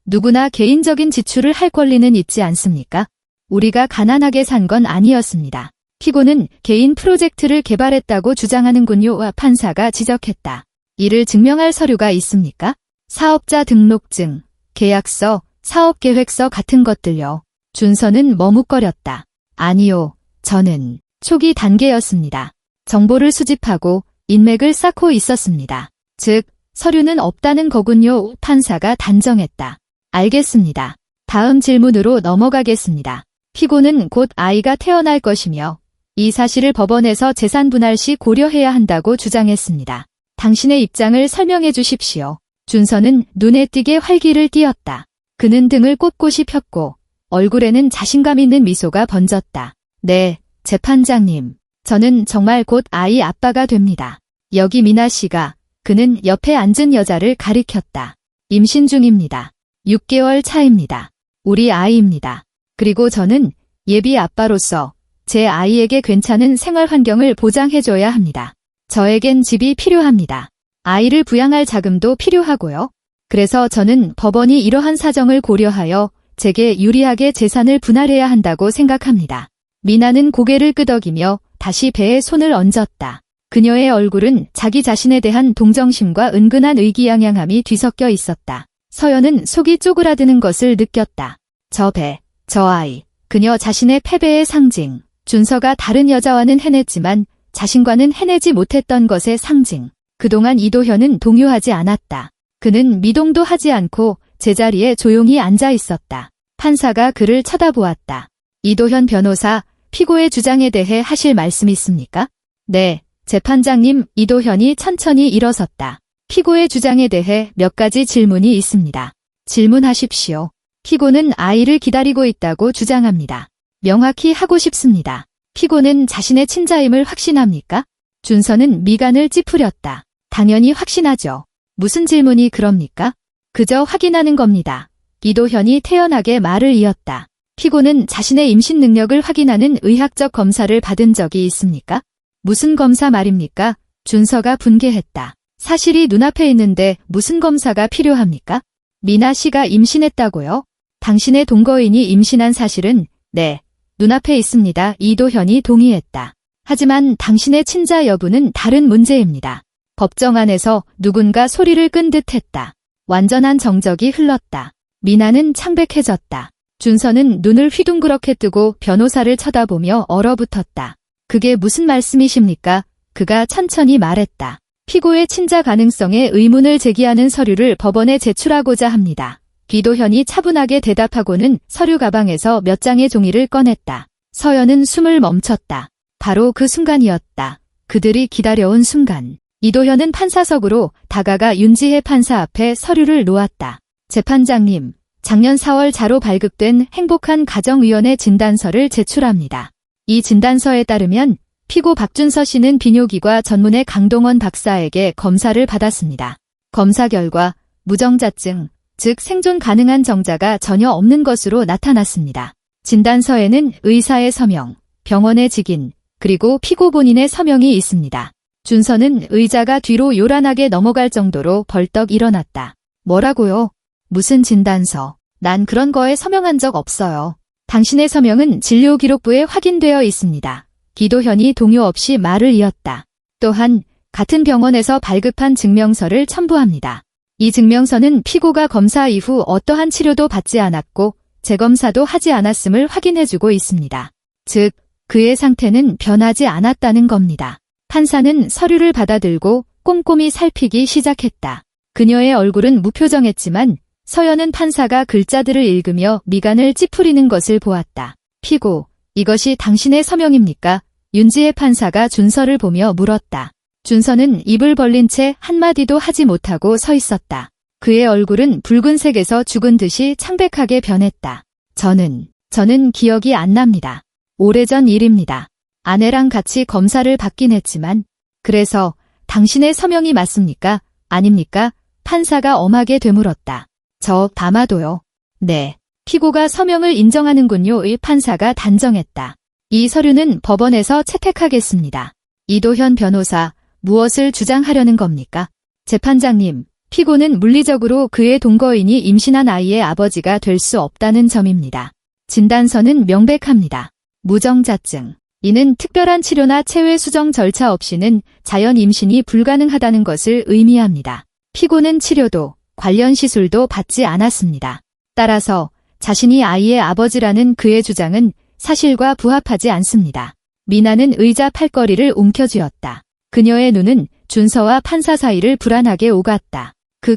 누구나 개인적인 지출을 할 권리는 있지 않습니까? 우리가 가난하게 산 건 아니었습니다. 피고는 개인 프로젝트를 개발했다고 주장하는군요. 판사가 지적했다. 이를 증명할 서류가 있습니까? 사업자 등록증, 계약서, 사업계획서 같은 것들요. 준서는 머뭇거렸다. 아니요, 저는 초기 단계였습니다. 정보를 수집하고 인맥을 쌓고 있었습니다. 즉, 서류는 없다는 거군요. 판사가 단정했다. 알겠습니다. 다음 질문으로 넘어가겠습니다. 피고는 곧 아이가 태어날 것이며 이 사실을 법원에서 재산 분할 시 고려해야 한다고 주장했습니다. 당신의 입장을 설명해 주십시오. 준서는 눈에 띄게 활기를 띠었다. 그는 등을 꼿꼿이 폈고 얼굴에는 자신감 있는 미소가 번졌다. 네, 재판장님. 저는 정말 곧 아이 아빠가 됩니다. 여기 미나 씨가, 그는 옆에 앉은 여자를 가리켰다. 임신 중입니다. 6개월 차입니다. 우리 아이입니다. 그리고 저는 예비 아빠로서 제 아이에게 괜찮은 생활 환경을 보장해줘야 합니다. 저에겐 집이 필요합니다. 아이를 부양할 자금도 필요하고요. 그래서 저는 법원이 이러한 사정을 고려하여 제게 유리하게 재산을 분할해야 한다고 생각합니다. 미나는 고개를 끄덕이며 다시 배에 손을 얹었다. 그녀의 얼굴은 자기 자신에 대한 동정심과 은근한 의기양양함이 뒤섞여 있었다. 서연은 속이 쪼그라드는 것을 느꼈다. 저 배, 저 아이, 그녀 자신의 패배의 상징. 준서가 다른 여자와는 해냈지만 자신과는 해내지 못했던 것의 상징. 그동안 이도현은 동요하지 않았다. 그는 미동도 하지 않고 제자리에 조용히 앉아 있었다. 판사가 그를 쳐다보았다. 이도현 변호사, 피고의 주장에 대해 하실 말씀 있습니까? 네, 재판장님. 이도현이 천천히 일어섰다. 피고의 주장에 대해 몇 가지 질문이 있습니다. 질문하십시오. 피고는 아이를 기다리고 있다고 주장합니다. 명확히 하고 싶습니다. 피고는 자신의 친자임을 확신합니까? 준서는 미간을 찌푸렸다. 당연히 확신하죠. 무슨 질문이 그럽니까? 그저 확인하는 겁니다. 이도현이 태연하게 말을 이었다. 피고는 자신의 임신 능력을 확인하는 의학적 검사를 받은 적이 있습니까? 무슨 검사 말입니까? 준서가 분개했다. 사실이 눈앞에 있는데 무슨 검사가 필요합니까? 미나 씨가 임신했다고요? 당신의 동거인이 임신한 사실은 네, 눈앞에 있습니다. 이도현이 동의했다. 하지만 당신의 친자 여부는 다른 문제입니다. 법정 안에서 누군가 소리를 끈 듯했다. 완전한 정적이 흘렀다. 미나는 창백해졌다. 준서는 눈을 휘둥그렇게 뜨고 변호사를 쳐다보며 얼어붙었다. 그게 무슨 말씀이십니까? 그가 천천히 말했다. 피고의 친자 가능성에 의문을 제기하는 서류를 법원에 제출하고자 합니다. 이도현이 차분하게 대답하고는 서류 가방에서 몇 장의 종이를 꺼냈다. 서연은 숨을 멈췄다. 바로 그 순간이었다. 그들이 기다려온 순간. 이도현은 판사석으로 다가가 윤지혜 판사 앞에 서류를 놓았다. 재판장님, 작년 4월 자로 발급된 행복한 가정위원회 진단서를 제출합니다. 이 진단서에 따르면 피고 박준서 씨는 비뇨기과 전문의 강동원 박사에게 검사를 받았습니다. 검사 결과 무정자증, 즉 생존 가능한 정자가 전혀 없는 것으로 나타났습니다. 진단서에는 의사의 서명, 병원의 직인, 그리고 피고 본인의 서명이 있습니다. 준서는 의자가 뒤로 요란하게 넘어갈 정도로 벌떡 일어났다. 뭐라고요? 무슨 진단서? 난 그런 거에 서명한 적 없어요. 당신의 서명은 진료기록부에 확인되어 있습니다. 이도현이 동요 없이 말을 이었다. 또한 같은 병원에서 발급한 증명서를 첨부합니다. 이 증명서는 피고가 검사 이후 어떠한 치료도 받지 않았고 재검사도 하지 않았음을 확인해주고 있습니다. 즉, 그의 상태는 변하지 않았다는 겁니다. 판사는 서류를 받아들고 꼼꼼히 살피기 시작했다. 그녀의 얼굴은 무표정했지만 서연은 판사가 글자들을 읽으며 미간을 찌푸리는 것을 보았다. 피고, 이것이 당신의 서명입니까? 윤지혜 판사가 준서를 보며 물었다. 준서는 입을 벌린 채 한마디도 하지 못하고 서 있었다. 그의 얼굴은 붉은색에서 죽은 듯이 창백하게 변했다. 저는 기억이 안 납니다. 오래전 일입니다. 아내랑 같이 검사를 받긴 했지만, 그래서 당신의 서명이 맞습니까? 아닙니까? 판사가 엄하게 되물었다. 아마도요. 네. 피고가 서명을 인정하는군요. 의 판사가 단정했다. 이 서류는 법원에서 채택하겠습니다. 이도현 변호사, 무엇을 주장하려는 겁니까? 재판장님, 피고는 물리적으로 그의 동거인이 임신한 아이의 아버지가 될 수 없다는 점입니다. 진단서는 명백합니다. 무정자증. 이는 특별한 치료나 체외 수정 절차 없이는 자연 임신이 불가능하다는 것을 의미합니다. 피고는 치료도 관련 시술도 받지 않았습니다. 따라서 자신이 아이의 아버지라는 그의 주장은 사실과 부합하지 않습니다. 미나는 의자 팔걸이를 움켜쥐었다. 그녀의 눈은 준서와 판사 사이를 불안하게 오갔다.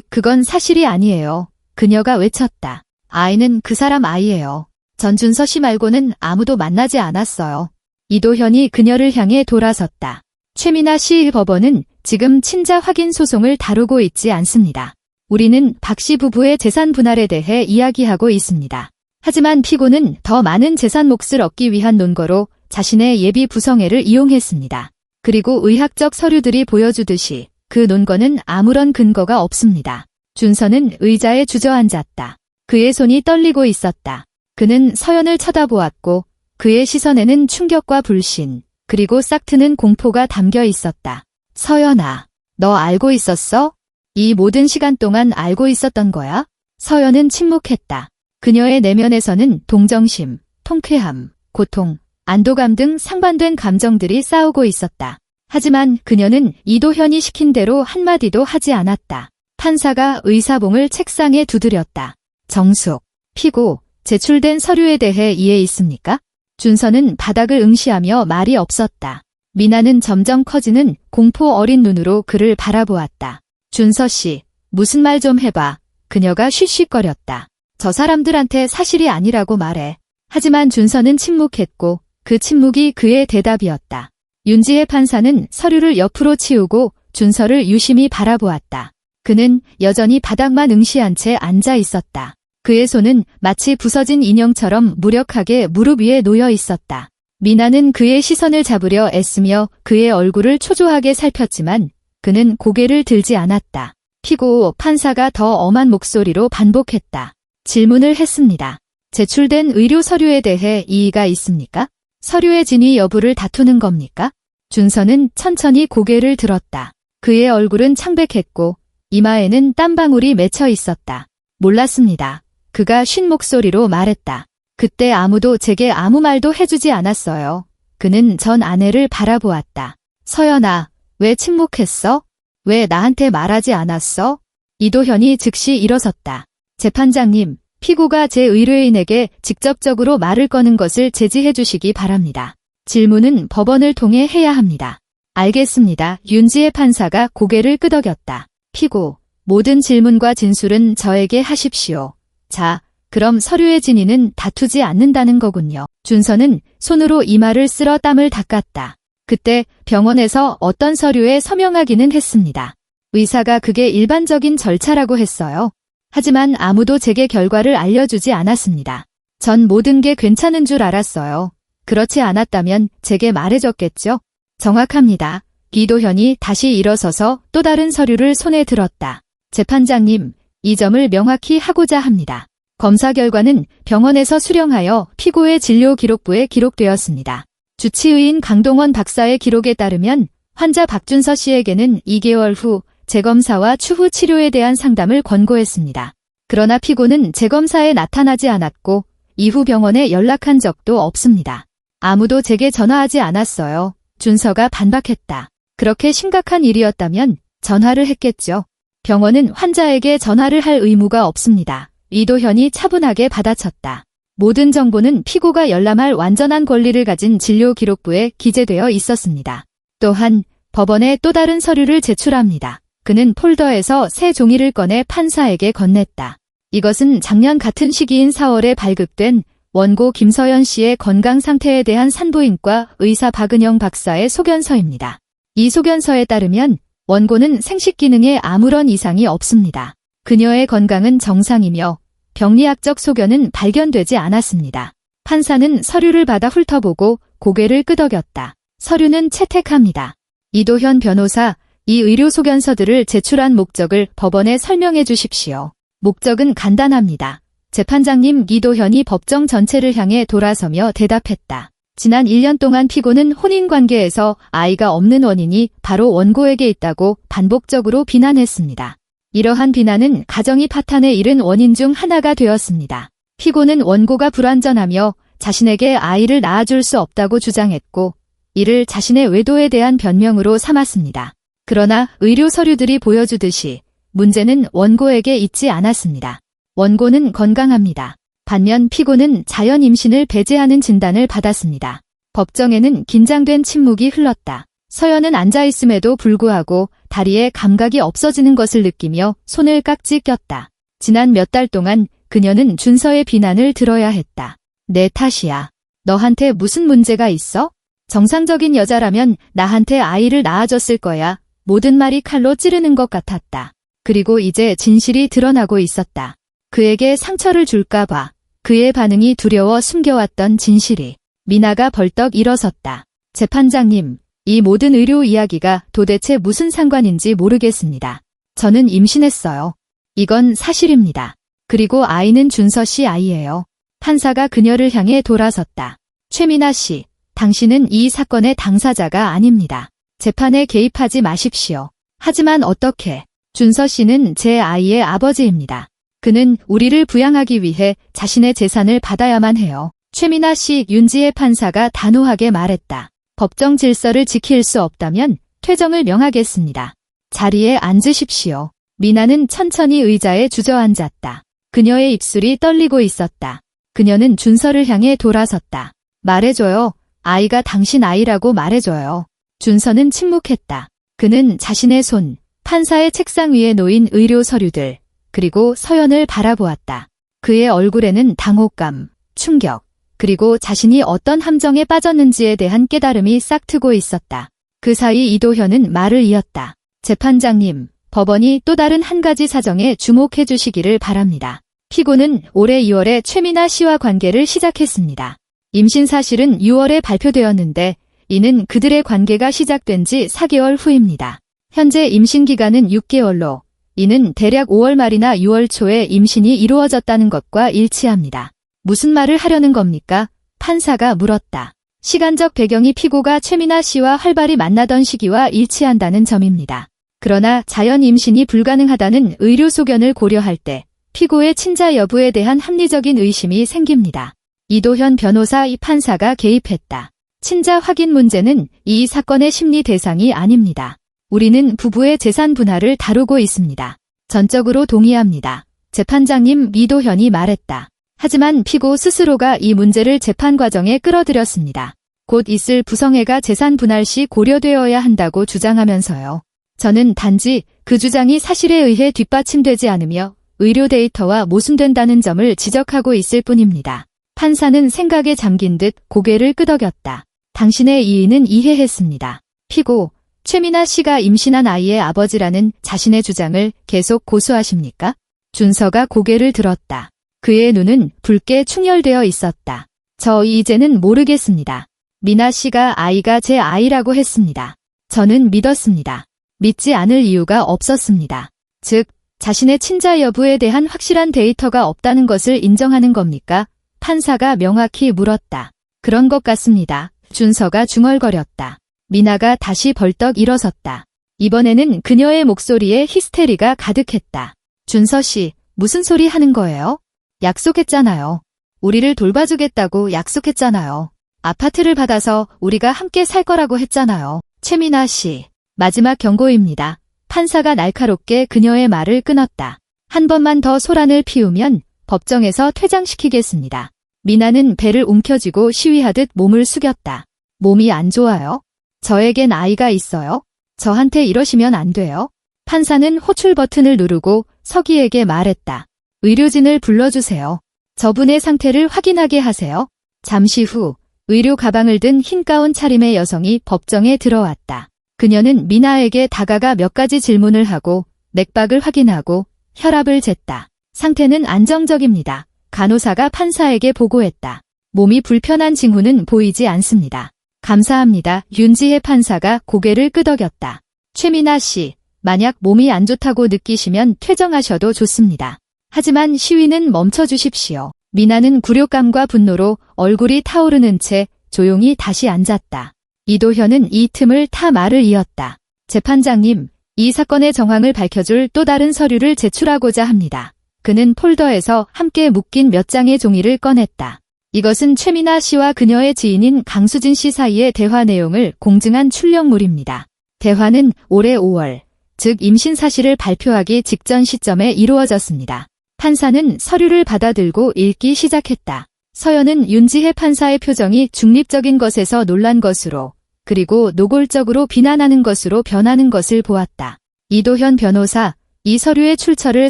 그건 사실이 아니에요. 그녀가 외쳤다. 아이는 그 사람 아이예요. 전준서 씨 말고는 아무도 만나지 않았어요. 이도현이 그녀를 향해 돌아섰다. 최미나 씨의 법원은 지금 친자 확인 소송을 다루고 있지 않습니다. 우리는 박 씨 부부의 재산 분할에 대해 이야기하고 있습니다. 하지만 피고는 더 많은 재산 몫을 얻기 위한 논거로 자신의 예비 부성애를 이용했습니다. 그리고 의학적 서류들이 보여주듯이 그 논거는 아무런 근거가 없습니다. 준서는 의자에 주저앉았다. 그의 손이 떨리고 있었다. 그는 서연을 쳐다보았고 그의 시선에는 충격과 불신, 그리고 싹트는 공포가 담겨 있었다. 서연아, 너 알고 있었어? 이 모든 시간 동안 알고 있었던 거야? 서연은 침묵했다. 그녀의 내면에서는 동정심, 통쾌함, 고통, 안도감 등 상반된 감정들이 싸우고 있었다. 하지만 그녀는 이도현이 시킨 대로 한마디도 하지 않았다. 판사가 의사봉을 책상에 두드렸다. 정숙, 피고, 제출된 서류에 대해 이해 있습니까? 준서는 바닥을 응시하며 말이 없었다. 미나는 점점 커지는 공포 어린 눈으로 그를 바라보았다. 준서 씨, 무슨 말 좀 해봐. 그녀가 쉿쉿거렸다. 저 사람들한테 사실이 아니라고 말해. 하지만 준서는 침묵했고 그 침묵이 그의 대답이었다. 윤지혜 판사는 서류를 옆으로 치우고 준서를 유심히 바라보았다. 그는 여전히 바닥만 응시한 채 앉아 있었다. 그의 손은 마치 부서진 인형처럼 무력하게 무릎 위에 놓여 있었다. 미나는 그의 시선을 잡으려 애쓰며 그의 얼굴을 초조하게 살폈지만 그는 고개를 들지 않았다. 피고 판사가 더 엄한 목소리로 반복했다. 질문을 했습니다. 제출된 의료 서류에 대해 이의가 있습니까? 서류의 진위 여부를 다투는 겁니까? 준서는 천천히 고개를 들었다. 그의 얼굴은 창백했고 이마에는 땀방울이 맺혀 있었다. 몰랐습니다. 그가 쉰 목소리로 말했다. 그때 아무도 제게 아무 말도 해주지 않았어요. 그는 전 아내를 바라보았다. 서연아, 왜 침묵했어? 왜 나한테 말하지 않았어? 이도현이 즉시 일어섰다. 재판장님, 피고가 제 의뢰인에게 직접적으로 말을 거는 것을 제지해 주시기 바랍니다. 질문은 법원을 통해 해야 합니다. 알겠습니다. 윤지혜 판사가 고개를 끄덕였다. 피고, 모든 질문과 진술은 저에게 하십시오. 자, 그럼 서류의 진위는 다투지 않는다는 거군요. 준서는 손으로 이마를 쓸어 땀을 닦았다. 그때 병원에서 어떤 서류에 서명하기는 했습니다. 의사가 그게 일반적인 절차라고 했어요. 하지만 아무도 제게 결과를 알려주지 않았습니다. 전 모든 게 괜찮은 줄 알았어요. 그렇지 않았다면 제게 말해줬겠죠? 정확합니다. 이도현이 다시 일어서서 또 다른 서류를 손에 들었다. 재판장님, 이 점을 명확히 하고자 합니다. 검사 결과는 병원에서 수령하여 피고의 진료 기록부에 기록되었습니다. 주치의인 강동원 박사의 기록에 따르면 환자 박준서 씨에게는 2개월 후 재검사와 추후 치료에 대한 상담을 권고했습니다. 그러나 피고는 재검사에 나타나지 않았고 이후 병원에 연락한 적도 없습니다. 아무도 제게 전화하지 않았어요. 준서가 반박했다. 그렇게 심각한 일이었다면 전화를 했겠죠. 병원은 환자에게 전화를 할 의무가 없습니다. 이도현이 차분하게 받아쳤다. 모든 정보는 피고가 열람할 완전한 권리를 가진 진료기록부에 기재되어 있었습니다. 또한 법원에 또 다른 서류를 제출합니다. 그는 폴더에서 새 종이를 꺼내 판사에게 건넸다. 이것은 작년 같은 시기인 4월에 발급된 원고 김서연 씨의 건강 상태에 대한 산부인과 의사 박은영 박사의 소견서입니다. 이 소견서에 따르면 원고는 생식 기능에 아무런 이상이 없습니다. 그녀의 건강은 정상이며 병리학적 소견은 발견되지 않았습니다. 판사는 서류를 받아 훑어보고 고개를 끄덕였다. 서류는 채택합니다. 이도현 변호사, 이 의료 소견서들을 제출한 목적을 법원에 설명해 주십시오. 목적은 간단합니다. 재판장님 이도현이 법정 전체를 향해 돌아서며 대답했다. 지난 1년 동안 피고는 혼인관계에서 아이가 없는 원인이 바로 원고에게 있다고 반복적으로 비난했습니다. 이러한 비난은 가정이 파탄에 이른 원인 중 하나가 되었습니다. 피고는 원고가 불완전하며 자신에게 아이를 낳아줄 수 없다고 주장했고 이를 자신의 외도에 대한 변명으로 삼았습니다. 그러나 의료 서류들이 보여주듯이 문제는 원고에게 있지 않았습니다. 원고는 건강합니다. 반면 피고는 자연 임신을 배제하는 진단을 받았습니다. 법정에는 긴장된 침묵이 흘렀다. 서연은 앉아있음에도 불구하고 다리에 감각이 없어지는 것을 느끼며 손을 깍지 꼈다. 지난 몇 달 동안 그녀는 준서의 비난을 들어야 했다. 내 탓이야. 너한테 무슨 문제가 있어? 정상적인 여자라면 나한테 아이를 낳아줬을 거야. 모든 말이 칼로 찌르는 것 같았다. 그리고 이제 진실이 드러나고 있었다. 그에게 상처를 줄까봐 그의 반응이 두려워 숨겨왔던 진실이. 미나가 벌떡 일어섰다. 재판장님, 이 모든 의료 이야기가 도대체 무슨 상관인지 모르겠습니다. 저는 임신했어요. 이건 사실입니다. 그리고 아이는 준서 씨 아이예요. 판사가 그녀를 향해 돌아섰다. 최미나 씨, 당신은 이 사건의 당사자가 아닙니다. 재판에 개입하지 마십시오. 하지만 어떻게? 준서 씨는 제 아이의 아버지입니다. 그는 우리를 부양하기 위해 자신의 재산을 받아야만 해요. 최미나 씨, 윤지혜 판사가 단호하게 말했다. 법정 질서를 지킬 수 없다면 퇴정을 명하겠습니다. 자리에 앉으십시오. 미나는 천천히 의자에 주저앉았다. 그녀의 입술이 떨리고 있었다. 그녀는 준서를 향해 돌아섰다. 말해줘요. 아이가 당신 아이라고 말해줘요. 준서는 침묵했다. 그는 자신의 손, 판사의 책상 위에 놓인 의료 서류들, 그리고 서연을 바라보았다. 그의 얼굴에는 당혹감, 충격, 그리고 자신이 어떤 함정에 빠졌는지에 대한 깨달음이 싹트고 있었다. 그 사이 이도현은 말을 이었다. 재판장님, 법원이 또 다른 한 가지 사정에 주목해 주시기를 바랍니다. 피고는 올해 2월에 최미나 씨와 관계를 시작했습니다. 임신 사실은 6월에 발표되었는데 이는 그들의 관계가 시작된 지 4개월 후입니다. 현재 임신 기간은 6개월로 이는 대략 5월 말이나 6월 초에 임신이 이루어졌다는 것과 일치합니다. 무슨 말을 하려는 겁니까? 판사가 물었다. 시간적 배경이 피고가 최미나 씨와 활발히 만나던 시기와 일치한다는 점입니다. 그러나 자연 임신이 불가능하다는 의료 소견을 고려할 때 피고의 친자 여부에 대한 합리적인 의심이 생깁니다. 이도현 변호사 이 판사가 개입했다. 친자 확인 문제는 이 사건의 심리 대상이 아닙니다. 우리는 부부의 재산 분할을 다루고 있습니다. 전적으로 동의합니다. 재판장님, 이도현이 말했다. 하지만 피고 스스로가 이 문제를 재판 과정에 끌어들였습니다. 곧 있을 부성애가 재산 분할 시 고려되어야 한다고 주장하면서요. 저는 단지 그 주장이 사실에 의해 뒷받침되지 않으며 의료 데이터와 모순된다는 점을 지적하고 있을 뿐입니다. 판사는 생각에 잠긴 듯 고개를 끄덕였다. 당신의 이의는 이해했습니다. 피고, 최미나 씨가 임신한 아이의 아버지라는 자신의 주장을 계속 고수하십니까? 준서가 고개를 들었다. 그의 눈은 붉게 충혈되어 있었다. 저 이제는 모르겠습니다. 미나 씨가 아이가 제 아이라고 했습니다. 저는 믿었습니다. 믿지 않을 이유가 없었습니다. 즉, 자신의 친자 여부에 대한 확실한 데이터가 없다는 것을 인정하는 겁니까? 판사가 명확히 물었다. 그런 것 같습니다. 준서가 중얼거렸다. 미나가 다시 벌떡 일어섰다. 이번에는 그녀의 목소리에 히스테리가 가득했다. 준서 씨, 무슨 소리 하는 거예요? 약속했잖아요. 우리를 돌봐주겠다고 약속했잖아요. 아파트를 받아서 우리가 함께 살 거라고 했잖아요. 최미나 씨, 마지막 경고입니다. 판사가 날카롭게 그녀의 말을 끊었다. 한 번만 더 소란을 피우면 법정에서 퇴장시키겠습니다. 미나는 배를 움켜쥐고 시위하듯 몸을 숙였다. 몸이 안 좋아요? 저에겐 아이가 있어요? 저한테 이러시면 안 돼요? 판사는 호출 버튼을 누르고 서기에게 말했다. 의료진을 불러주세요. 저분의 상태를 확인하게 하세요. 잠시 후 의료 가방을 든 흰 가운 차림의 여성이 법정에 들어왔다. 그녀는 미나에게 다가가 몇 가지 질문을 하고 맥박을 확인하고 혈압을 쟀다. 상태는 안정적입니다. 간호사가 판사에게 보고했다. 몸이 불편한 징후는 보이지 않습니다. 감사합니다. 윤지혜 판사가 고개를 끄덕였다. 최미나 씨, 만약 몸이 안 좋다고 느끼시면 퇴정하셔도 좋습니다. 하지만 시위는 멈춰주십시오. 미나는 굴욕감과 분노로 얼굴이 타오르는 채 조용히 다시 앉았다. 이도현은 이 틈을 타 말을 이었다. 재판장님, 이 사건의 정황을 밝혀줄 또 다른 서류를 제출하고자 합니다. 그는 폴더에서 함께 묶인 몇 장의 종이를 꺼냈다. 이것은 최미나 씨와 그녀의 지인인 강수진 씨 사이의 대화 내용을 공증한 출력물입니다. 대화는 올해 5월, 즉 임신 사실을 발표하기 직전 시점에 이루어졌습니다. 판사는 서류를 받아들고 읽기 시작했다. 서연은 윤지혜 판사의 표정이 중립적인 것에서 놀란 것으로, 그리고 노골적으로 비난하는 것으로 변하는 것을 보았다. 이도현 변호사, 이 서류의 출처를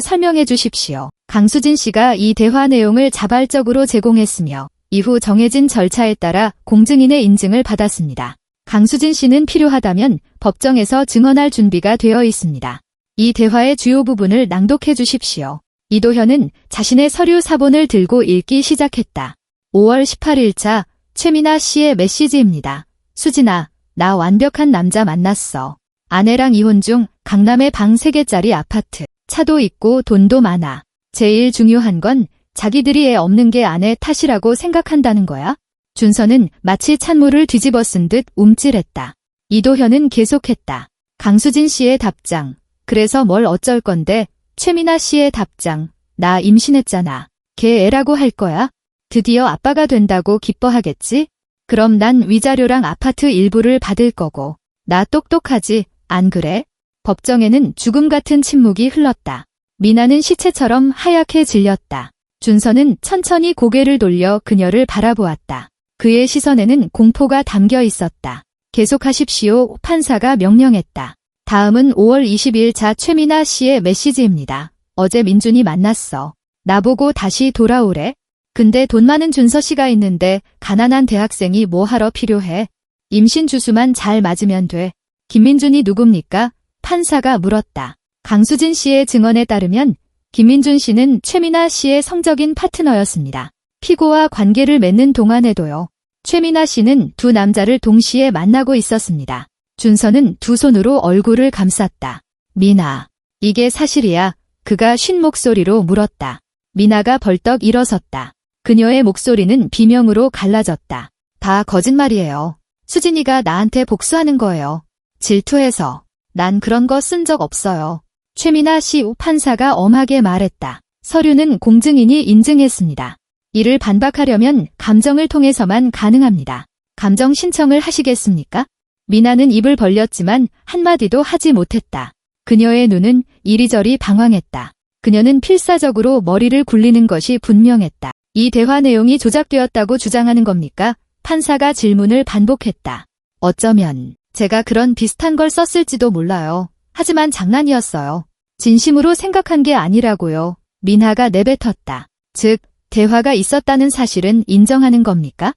설명해 주십시오. 강수진 씨가 이 대화 내용을 자발적으로 제공했으며 이후 정해진 절차에 따라 공증인의 인증을 받았습니다. 강수진 씨는 필요하다면 법정에서 증언할 준비가 되어 있습니다. 이 대화의 주요 부분을 낭독해 주십시오. 이도현은 자신의 서류 사본을 들고 읽기 시작했다. 5월 18일자 최미나 씨의 메시지입니다. 수진아, 나 완벽한 남자 만났어. 아내랑 이혼 중 강남에 방 3개짜리 아파트. 차도 있고 돈도 많아. 제일 중요한 건 자기들이 애 없는 게 아내 탓이라고 생각한다는 거야? 준서는 마치 찬물을 뒤집어 쓴 듯 움찔했다. 이도현은 계속했다. 강수진 씨의 답장. 그래서 뭘 어쩔 건데? 최미나 씨의 답장. 나 임신했잖아. 걔 애라고 할 거야? 드디어 아빠가 된다고 기뻐하겠지? 그럼 난 위자료랑 아파트 일부를 받을 거고. 나 똑똑하지, 안 그래? 법정에는 죽음 같은 침묵이 흘렀다. 미나는 시체처럼 하얗게 질렸다. 준서는 천천히 고개를 돌려 그녀를 바라보았다. 그의 시선에는 공포가 담겨 있었다. 계속하십시오, 판사가 명령했다. 다음은 5월 20일 최미나 씨의 메시지입니다. 어제 민준이 만났어. 나보고 다시 돌아오래? 근데 돈 많은 준서 씨가 있는데 가난한 대학생이 뭐 하러 필요해? 임신 주수만 잘 맞으면 돼. 김민준이 누굽니까? 판사가 물었다. 강수진 씨의 증언에 따르면 김민준 씨는 최미나 씨의 성적인 파트너였습니다. 피고와 관계를 맺는 동안에도요. 최미나 씨는 두 남자를 동시에 만나고 있었습니다. 준서는 두 손으로 얼굴을 감쌌다. 미나, 이게 사실이야? 그가 쉰 목소리로 물었다. 미나가 벌떡 일어섰다. 그녀의 목소리는 비명으로 갈라졌다. 다 거짓말이에요. 수진이가 나한테 복수하는 거예요. 질투해서. 난 그런 거 쓴 적 없어요. 최미나 씨 판사가 엄하게 말했다. 서류는 공증인이 인증했습니다. 이를 반박하려면 감정을 통해서만 가능합니다. 감정 신청을 하시겠습니까? 미나는 입을 벌렸지만 한마디도 하지 못했다. 그녀의 눈은 이리저리 방황했다. 그녀는 필사적으로 머리를 굴리는 것이 분명했다. 이 대화 내용이 조작되었다고 주장하는 겁니까? 판사가 질문을 반복했다. 어쩌면 제가 그런 비슷한 걸 썼을지도 몰라요. 하지만 장난이었어요. 진심으로 생각한 게 아니라고요. 미나가 내뱉었다. 즉, 대화가 있었다는 사실은 인정하는 겁니까?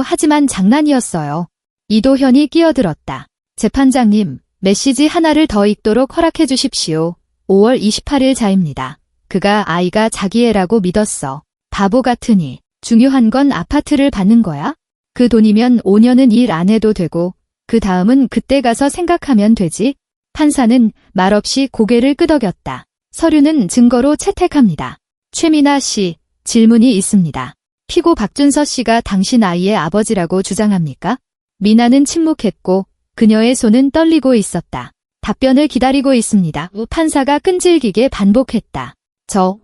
하지만 장난이었어요. 이도현이 끼어들었다. 재판장님, 메시지 하나를 더 읽도록 허락해 주십시오. 5월 28일 자입니다. 그가 아이가 자기 애라고 믿었어. 바보 같으니. 중요한 건 아파트를 받는 거야? 그 돈이면 5년은 일 안 해도 되고 그 다음은 그때 가서 생각하면 되지. 판사는 말없이 고개를 끄덕였다. 서류는 증거로 채택합니다. 최미나 씨, 질문이 있습니다. 피고 박준서 씨가 당신 아이의 아버지라고 주장합니까? 미나는 침묵했고 그녀의 손은 떨리고 있었다. 답변을 기다리고 있습니다. 판사가 끈질기게 반복했다.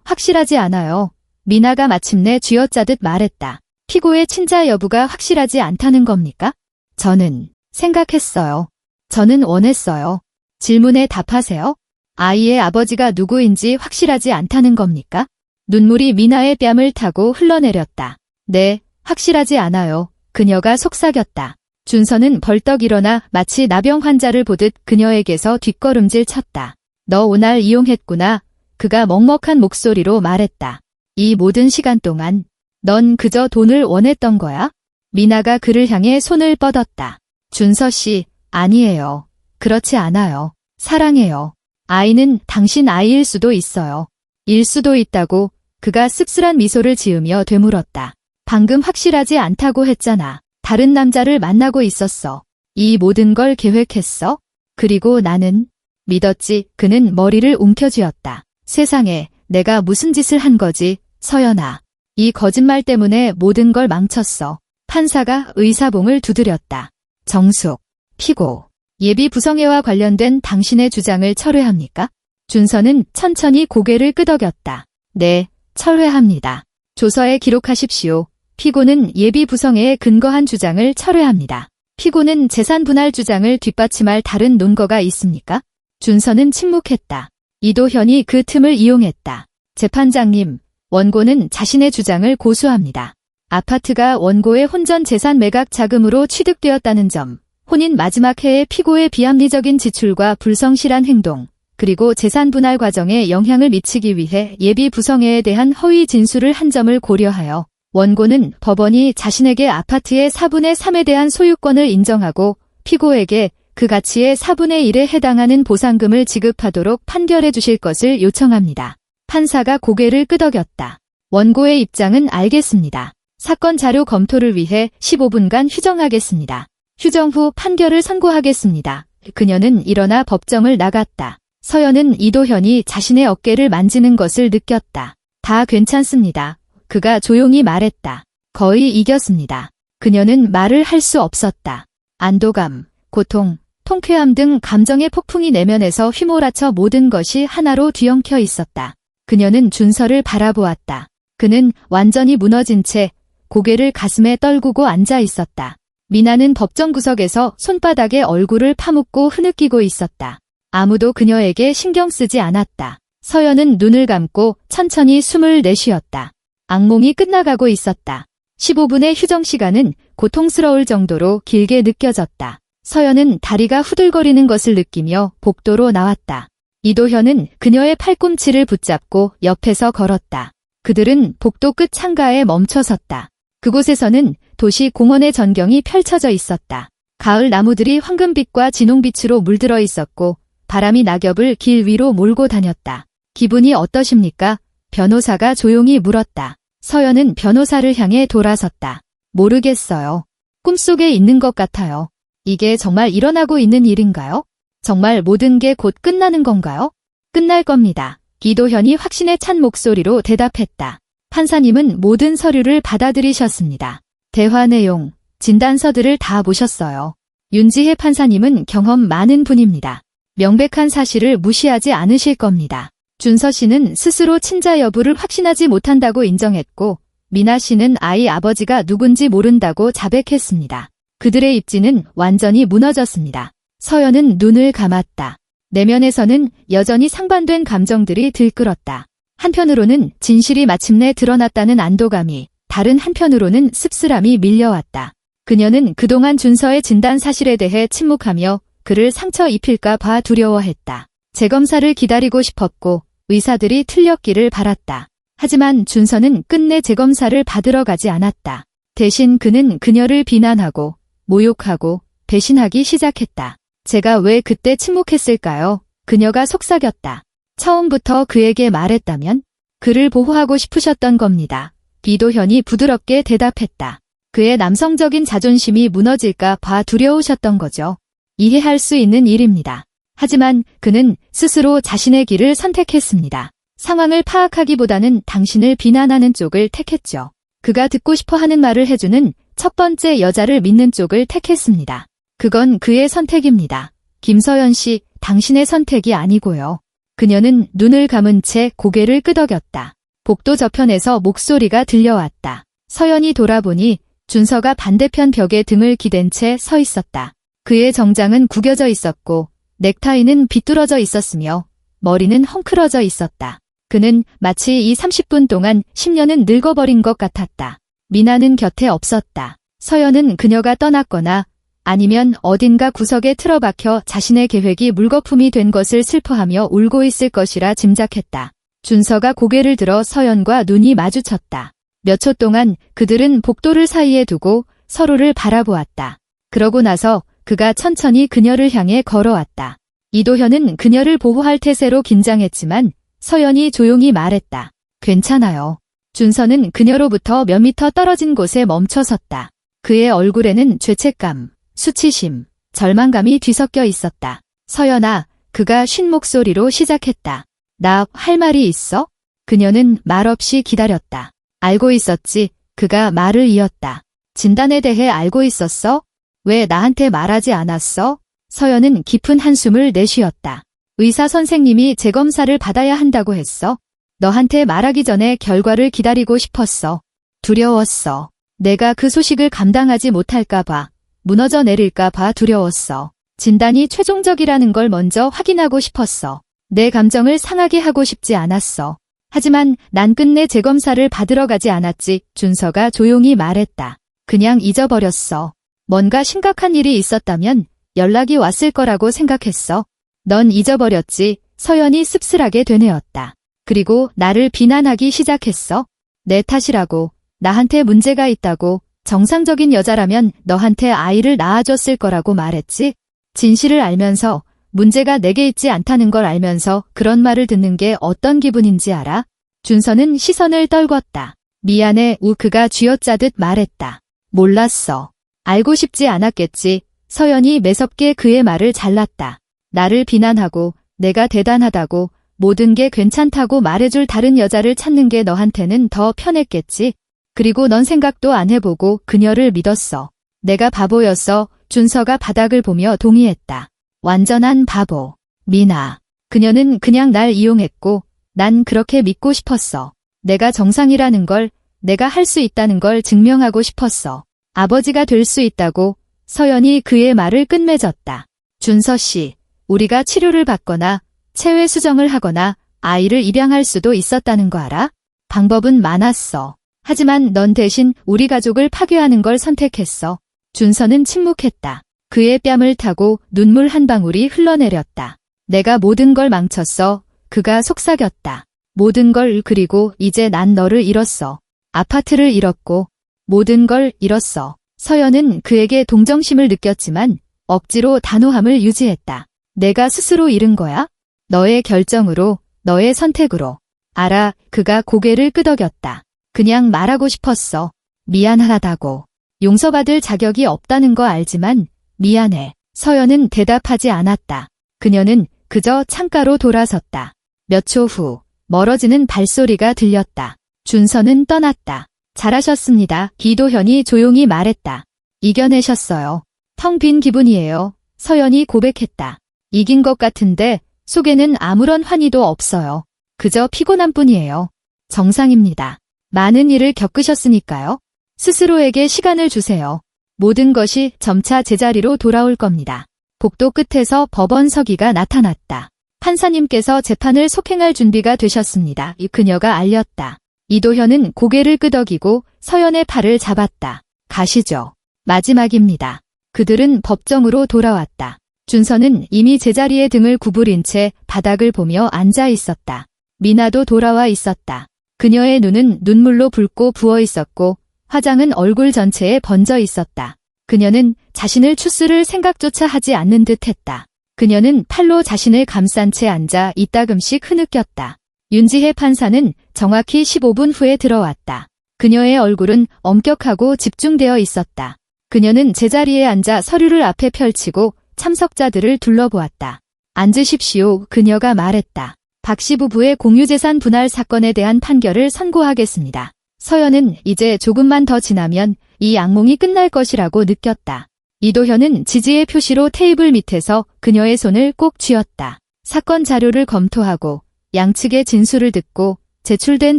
확실하지 않아요. 미나가 마침내 쥐어짜듯 말했다. 피고의 친자 여부가 확실하지 않다는 겁니까? 저는 생각했어요. 저는 원했어요. 질문에 답하세요. 아이의 아버지가 누구인지 확실하지 않다는 겁니까? 눈물이 미나의 뺨을 타고 흘러내렸다. 네, 확실하지 않아요. 그녀가 속삭였다. 준서는 벌떡 일어나 마치 나병 환자를 보듯 그녀에게서 뒷걸음질 쳤다. 너 오날 이용했구나. 그가 먹먹한 목소리로 말했다. 이 모든 시간 동안 넌 그저 돈을 원했던 거야? 미나가 그를 향해 손을 뻗었다. 준서 씨, 아니에요. 그렇지 않아요. 사랑해요. 아이는 당신 아이일 수도 있어요. 일 수도 있다고 그가 씁쓸한 미소를 지으며 되물었다. 방금 확실하지 않다고 했잖아. 다른 남자를 만나고 있었어. 이 모든 걸 계획했어? 그리고 나는 믿었지. 그는 머리를 움켜쥐었다. 세상에, 내가 무슨 짓을 한 거지, 서연아. 이 거짓말 때문에 모든 걸 망쳤어. 판사가 의사봉을 두드렸다. 정숙, 피고, 예비 부성애와 관련된 당신의 주장을 철회합니까? 준서는 천천히 고개를 끄덕였다. 네, 철회합니다. 조서에 기록하십시오. 피고는 예비 부성애에 근거한 주장을 철회합니다. 피고는 재산 분할 주장을 뒷받침할 다른 논거가 있습니까? 준서는 침묵했다. 이도현이 그 틈을 이용했다. 재판장님, 원고는 자신의 주장을 고수합니다. 아파트가 원고의 혼전 재산 매각 자금으로 취득되었다는 점, 혼인 마지막 해에 피고의 비합리적인 지출과 불성실한 행동, 그리고 재산 분할 과정에 영향을 미치기 위해 예비 부성애에 대한 허위 진술을 한 점을 고려하여 원고는 법원이 자신에게 아파트의 4분의 3에 대한 소유권을 인정하고 피고에게 그 가치의 4분의 1에 해당하는 보상금을 지급하도록 판결해 주실 것을 요청합니다. 판사가 고개를 끄덕였다. 원고의 입장은 알겠습니다. 사건 자료 검토를 위해 15분간 휴정하겠습니다. 휴정 후 판결을 선고하겠습니다. 그녀는 일어나 법정을 나갔다. 서연은 이도현이 자신의 어깨를 만지는 것을 느꼈다. 다 괜찮습니다. 그가 조용히 말했다. 거의 이겼습니다. 그녀는 말을 할 수 없었다. 안도감, 고통, 통쾌함 등 감정의 폭풍이 내면에서 휘몰아쳐 모든 것이 하나로 뒤엉켜 있었다. 그녀는 준서를 바라보았다. 그는 완전히 무너진 채 고개를 가슴에 떨구고 앉아 있었다. 미나는 법정 구석에서 손바닥에 얼굴을 파묻고 흐느끼고 있었다. 아무도 그녀에게 신경 쓰지 않았다. 서연은 눈을 감고 천천히 숨을 내쉬었다. 악몽이 끝나가고 있었다. 15분의 휴정 시간은 고통스러울 정도로 길게 느껴졌다. 서연은 다리가 후들거리는 것을 느끼며 복도로 나왔다. 이도현은 그녀의 팔꿈치를 붙잡고 옆에서 걸었다. 그들은 복도 끝 창가에 멈춰섰다. 그곳에서는 도시 공원의 전경이 펼쳐져 있었다. 가을 나무들이 황금빛과 진홍빛으로 물들어 있었고 바람이 낙엽을 길 위로 몰고 다녔다. 기분이 어떠십니까? 변호사가 조용히 물었다. 서연은 변호사를 향해 돌아섰다. 모르겠어요. 꿈속에 있는 것 같아요. 이게 정말 일어나고 있는 일인가요? 정말 모든 게 곧 끝나는 건가요? 끝날 겁니다. 이도현이 확신에 찬 목소리로 대답했다. 판사님은 모든 서류를 받아들이셨습니다. 대화 내용, 진단서들을 다 보셨어요. 윤지혜 판사님은 경험 많은 분입니다. 명백한 사실을 무시하지 않으실 겁니다. 준서 씨는 스스로 친자 여부를 확신하지 못한다고 인정했고 미나 씨는 아이 아버지가 누군지 모른다고 자백했습니다. 그들의 입지는 완전히 무너졌습니다. 서연은 눈을 감았다. 내면에서는 여전히 상반된 감정들이 들끓었다. 한편으로는 진실이 마침내 드러났다는 안도감이, 다른 한편으로는 씁쓸함이 밀려왔다. 그녀는 그동안 준서의 진단 사실에 대해 침묵하며 그를 상처 입힐까 봐 두려워했다. 재검사를 기다리고 싶었고 의사들이 틀렸기를 바랐다. 하지만 준서는 끝내 재검사를 받으러 가지 않았다. 대신 그는 그녀를 비난하고 모욕하고 배신하기 시작했다. 제가 왜 그때 침묵했을까요? 그녀가 속삭였다. 처음부터 그에게 말했다면? 그를 보호하고 싶으셨던 겁니다. 이도현이 부드럽게 대답했다. 그의 남성적인 자존심이 무너질까 봐 두려우셨던 거죠. 이해할 수 있는 일입니다. 하지만 그는 스스로 자신의 길을 선택했습니다. 상황을 파악하기보다는 당신을 비난하는 쪽을 택했죠. 그가 듣고 싶어 하는 말을 해주는 첫 번째 여자를 믿는 쪽을 택했습니다. 그건 그의 선택입니다. 김서연 씨, 당신의 선택이 아니고요. 그녀는 눈을 감은 채 고개를 끄덕였다. 복도 저편에서 목소리가 들려왔다. 서연이 돌아보니 준서가 반대편 벽에 등을 기댄 채 서 있었다. 그의 정장은 구겨져 있었고 넥타이는 비뚤어져 있었으며 머리는 헝클어져 있었다. 그는 마치 이 30분 동안 10년은 늙어버린 것 같았다. 미나는 곁에 없었다. 서연은 그녀가 떠났거나 아니면 어딘가 구석에 틀어박혀 자신의 계획이 물거품이 된 것을 슬퍼하며 울고 있을 것이라 짐작했다. 준서가 고개를 들어 서연과 눈이 마주쳤다. 몇 초 동안 그들은 복도를 사이에 두고 서로를 바라보았다. 그러고 나서 그가 천천히 그녀를 향해 걸어왔다. 이도현은 그녀를 보호할 태세로 긴장했지만 서연이 조용히 말했다. 괜찮아요. 준서는 그녀로부터 몇 미터 떨어진 곳에 멈춰섰다. 그의 얼굴에는 죄책감, 수치심, 절망감이 뒤섞여 있었다. 서연아, 그가 쉰 목소리로 시작했다. 나 할 말이 있어? 그녀는 말없이 기다렸다. 알고 있었지. 그가 말을 이었다. 진단에 대해 알고 있었어? 왜 나한테 말하지 않았어? 서연은 깊은 한숨을 내쉬었다. 의사 선생님이 재검사를 받아야 한다고 했어. 너한테 말하기 전에 결과를 기다리고 싶었어. 두려웠어. 내가 그 소식을 감당하지 못할까봐, 무너져 내릴까봐 두려웠어. 진단이 최종적이라는 걸 먼저 확인하고 싶었어. 내 감정을 상하게 하고 싶지 않았어. 하지만 난 끝내 재검사를 받으러 가지 않았지. 준서가 조용히 말했다. 그냥 잊어버렸어. 뭔가 심각한 일이 있었다면 연락이 왔을 거라고 생각했어. 넌 잊어버렸지. 서연이 씁쓸하게 되뇌었다. 그리고 나를 비난하기 시작했어. 내 탓이라고. 나한테 문제가 있다고. 정상적인 여자라면 너한테 아이를 낳아줬을 거라고 말했지. 진실을 알면서, 문제가 내게 있지 않다는 걸 알면서 그런 말을 듣는 게 어떤 기분인지 알아? 준서는 시선을 떨궜다. 미안해. 그가 쥐어짜듯 말했다. 몰랐어. 알고 싶지 않았겠지. 서연이 매섭게 그의 말을 잘랐다. 나를 비난하고 내가 대단하다고 모든 게 괜찮다고 말해줄 다른 여자를 찾는 게 너한테는 더 편했겠지. 그리고 넌 생각도 안 해보고 그녀를 믿었어. 내가 바보였어. 준서가 바닥을 보며 동의했다. 완전한 바보. 미나. 그녀는 그냥 날 이용했고 난 그렇게 믿고 싶었어. 내가 정상이라는 걸, 내가 할 수 있다는 걸 증명하고 싶었어. 아버지가 될 수 있다고. 서연이 그의 말을 끝맺었다. 준서 씨, 우리가 치료를 받거나 체외 수정을 하거나 아이를 입양할 수도 있었다는 거 알아? 방법은 많았어. 하지만 넌 대신 우리 가족을 파괴하는 걸 선택했어. 준서는 침묵했다. 그의 뺨을 타고 눈물 한 방울이 흘러내렸다. 내가 모든 걸 망쳤어. 그가 속삭였다. 모든 걸. 그리고 이제 난 너를 잃었어. 아파트를 잃었고 모든 걸 잃었어. 서연은 그에게 동정심을 느꼈지만 억지로 단호함을 유지했다. 내가 스스로 잃은 거야? 너의 결정으로, 너의 선택으로. 알아. 그가 고개를 끄덕였다. 그냥 말하고 싶었어. 미안하다고. 용서받을 자격이 없다는 거 알지만 미안해. 서연은 대답하지 않았다. 그녀는 그저 창가로 돌아섰다. 몇 초 후 멀어지는 발소리가 들렸다. 준서는 떠났다. 잘하셨습니다. 이도현이 조용히 말했다. 이겨내셨어요. 텅 빈 기분이에요. 서연이 고백했다. 이긴 것 같은데 속에는 아무런 환희도 없어요. 그저 피곤한 뿐이에요. 정상입니다. 많은 일을 겪으셨으니까요. 스스로에게 시간을 주세요. 모든 것이 점차 제자리로 돌아올 겁니다. 복도 끝에서 법원 서기가 나타났다. 판사님께서 재판을 속행할 준비가 되셨습니다. 그녀가 알렸다. 이도현은 고개를 끄덕이고 서연의 팔을 잡았다. 가시죠. 마지막입니다. 그들은 법정으로 돌아왔다. 준서는 이미 제자리에 등을 구부린 채 바닥을 보며 앉아 있었다. 미나도 돌아와 있었다. 그녀의 눈은 눈물로 붉고 부어 있었고 화장은 얼굴 전체에 번져 있었다. 그녀는 자신을 추스를 생각조차 하지 않는 듯 했다. 그녀는 팔로 자신을 감싼 채 앉아 이따금씩 흐느꼈다. 윤지혜 판사는 정확히 15분 후에 들어왔다. 그녀의 얼굴은 엄격하고 집중되어 있었다. 그녀는 제자리에 앉아 서류를 앞에 펼치고 참석자들을 둘러보았다. 앉으십시오. 그녀가 말했다. 박 씨 부부의 공유재산 분할 사건에 대한 판결을 선고하겠습니다. 서연은 이제 조금만 더 지나면 이 악몽이 끝날 것이라고 느꼈다. 이도현은 지지의 표시로 테이블 밑에서 그녀의 손을 꼭 쥐었다. 사건 자료를 검토하고 양측의 진술을 듣고 제출된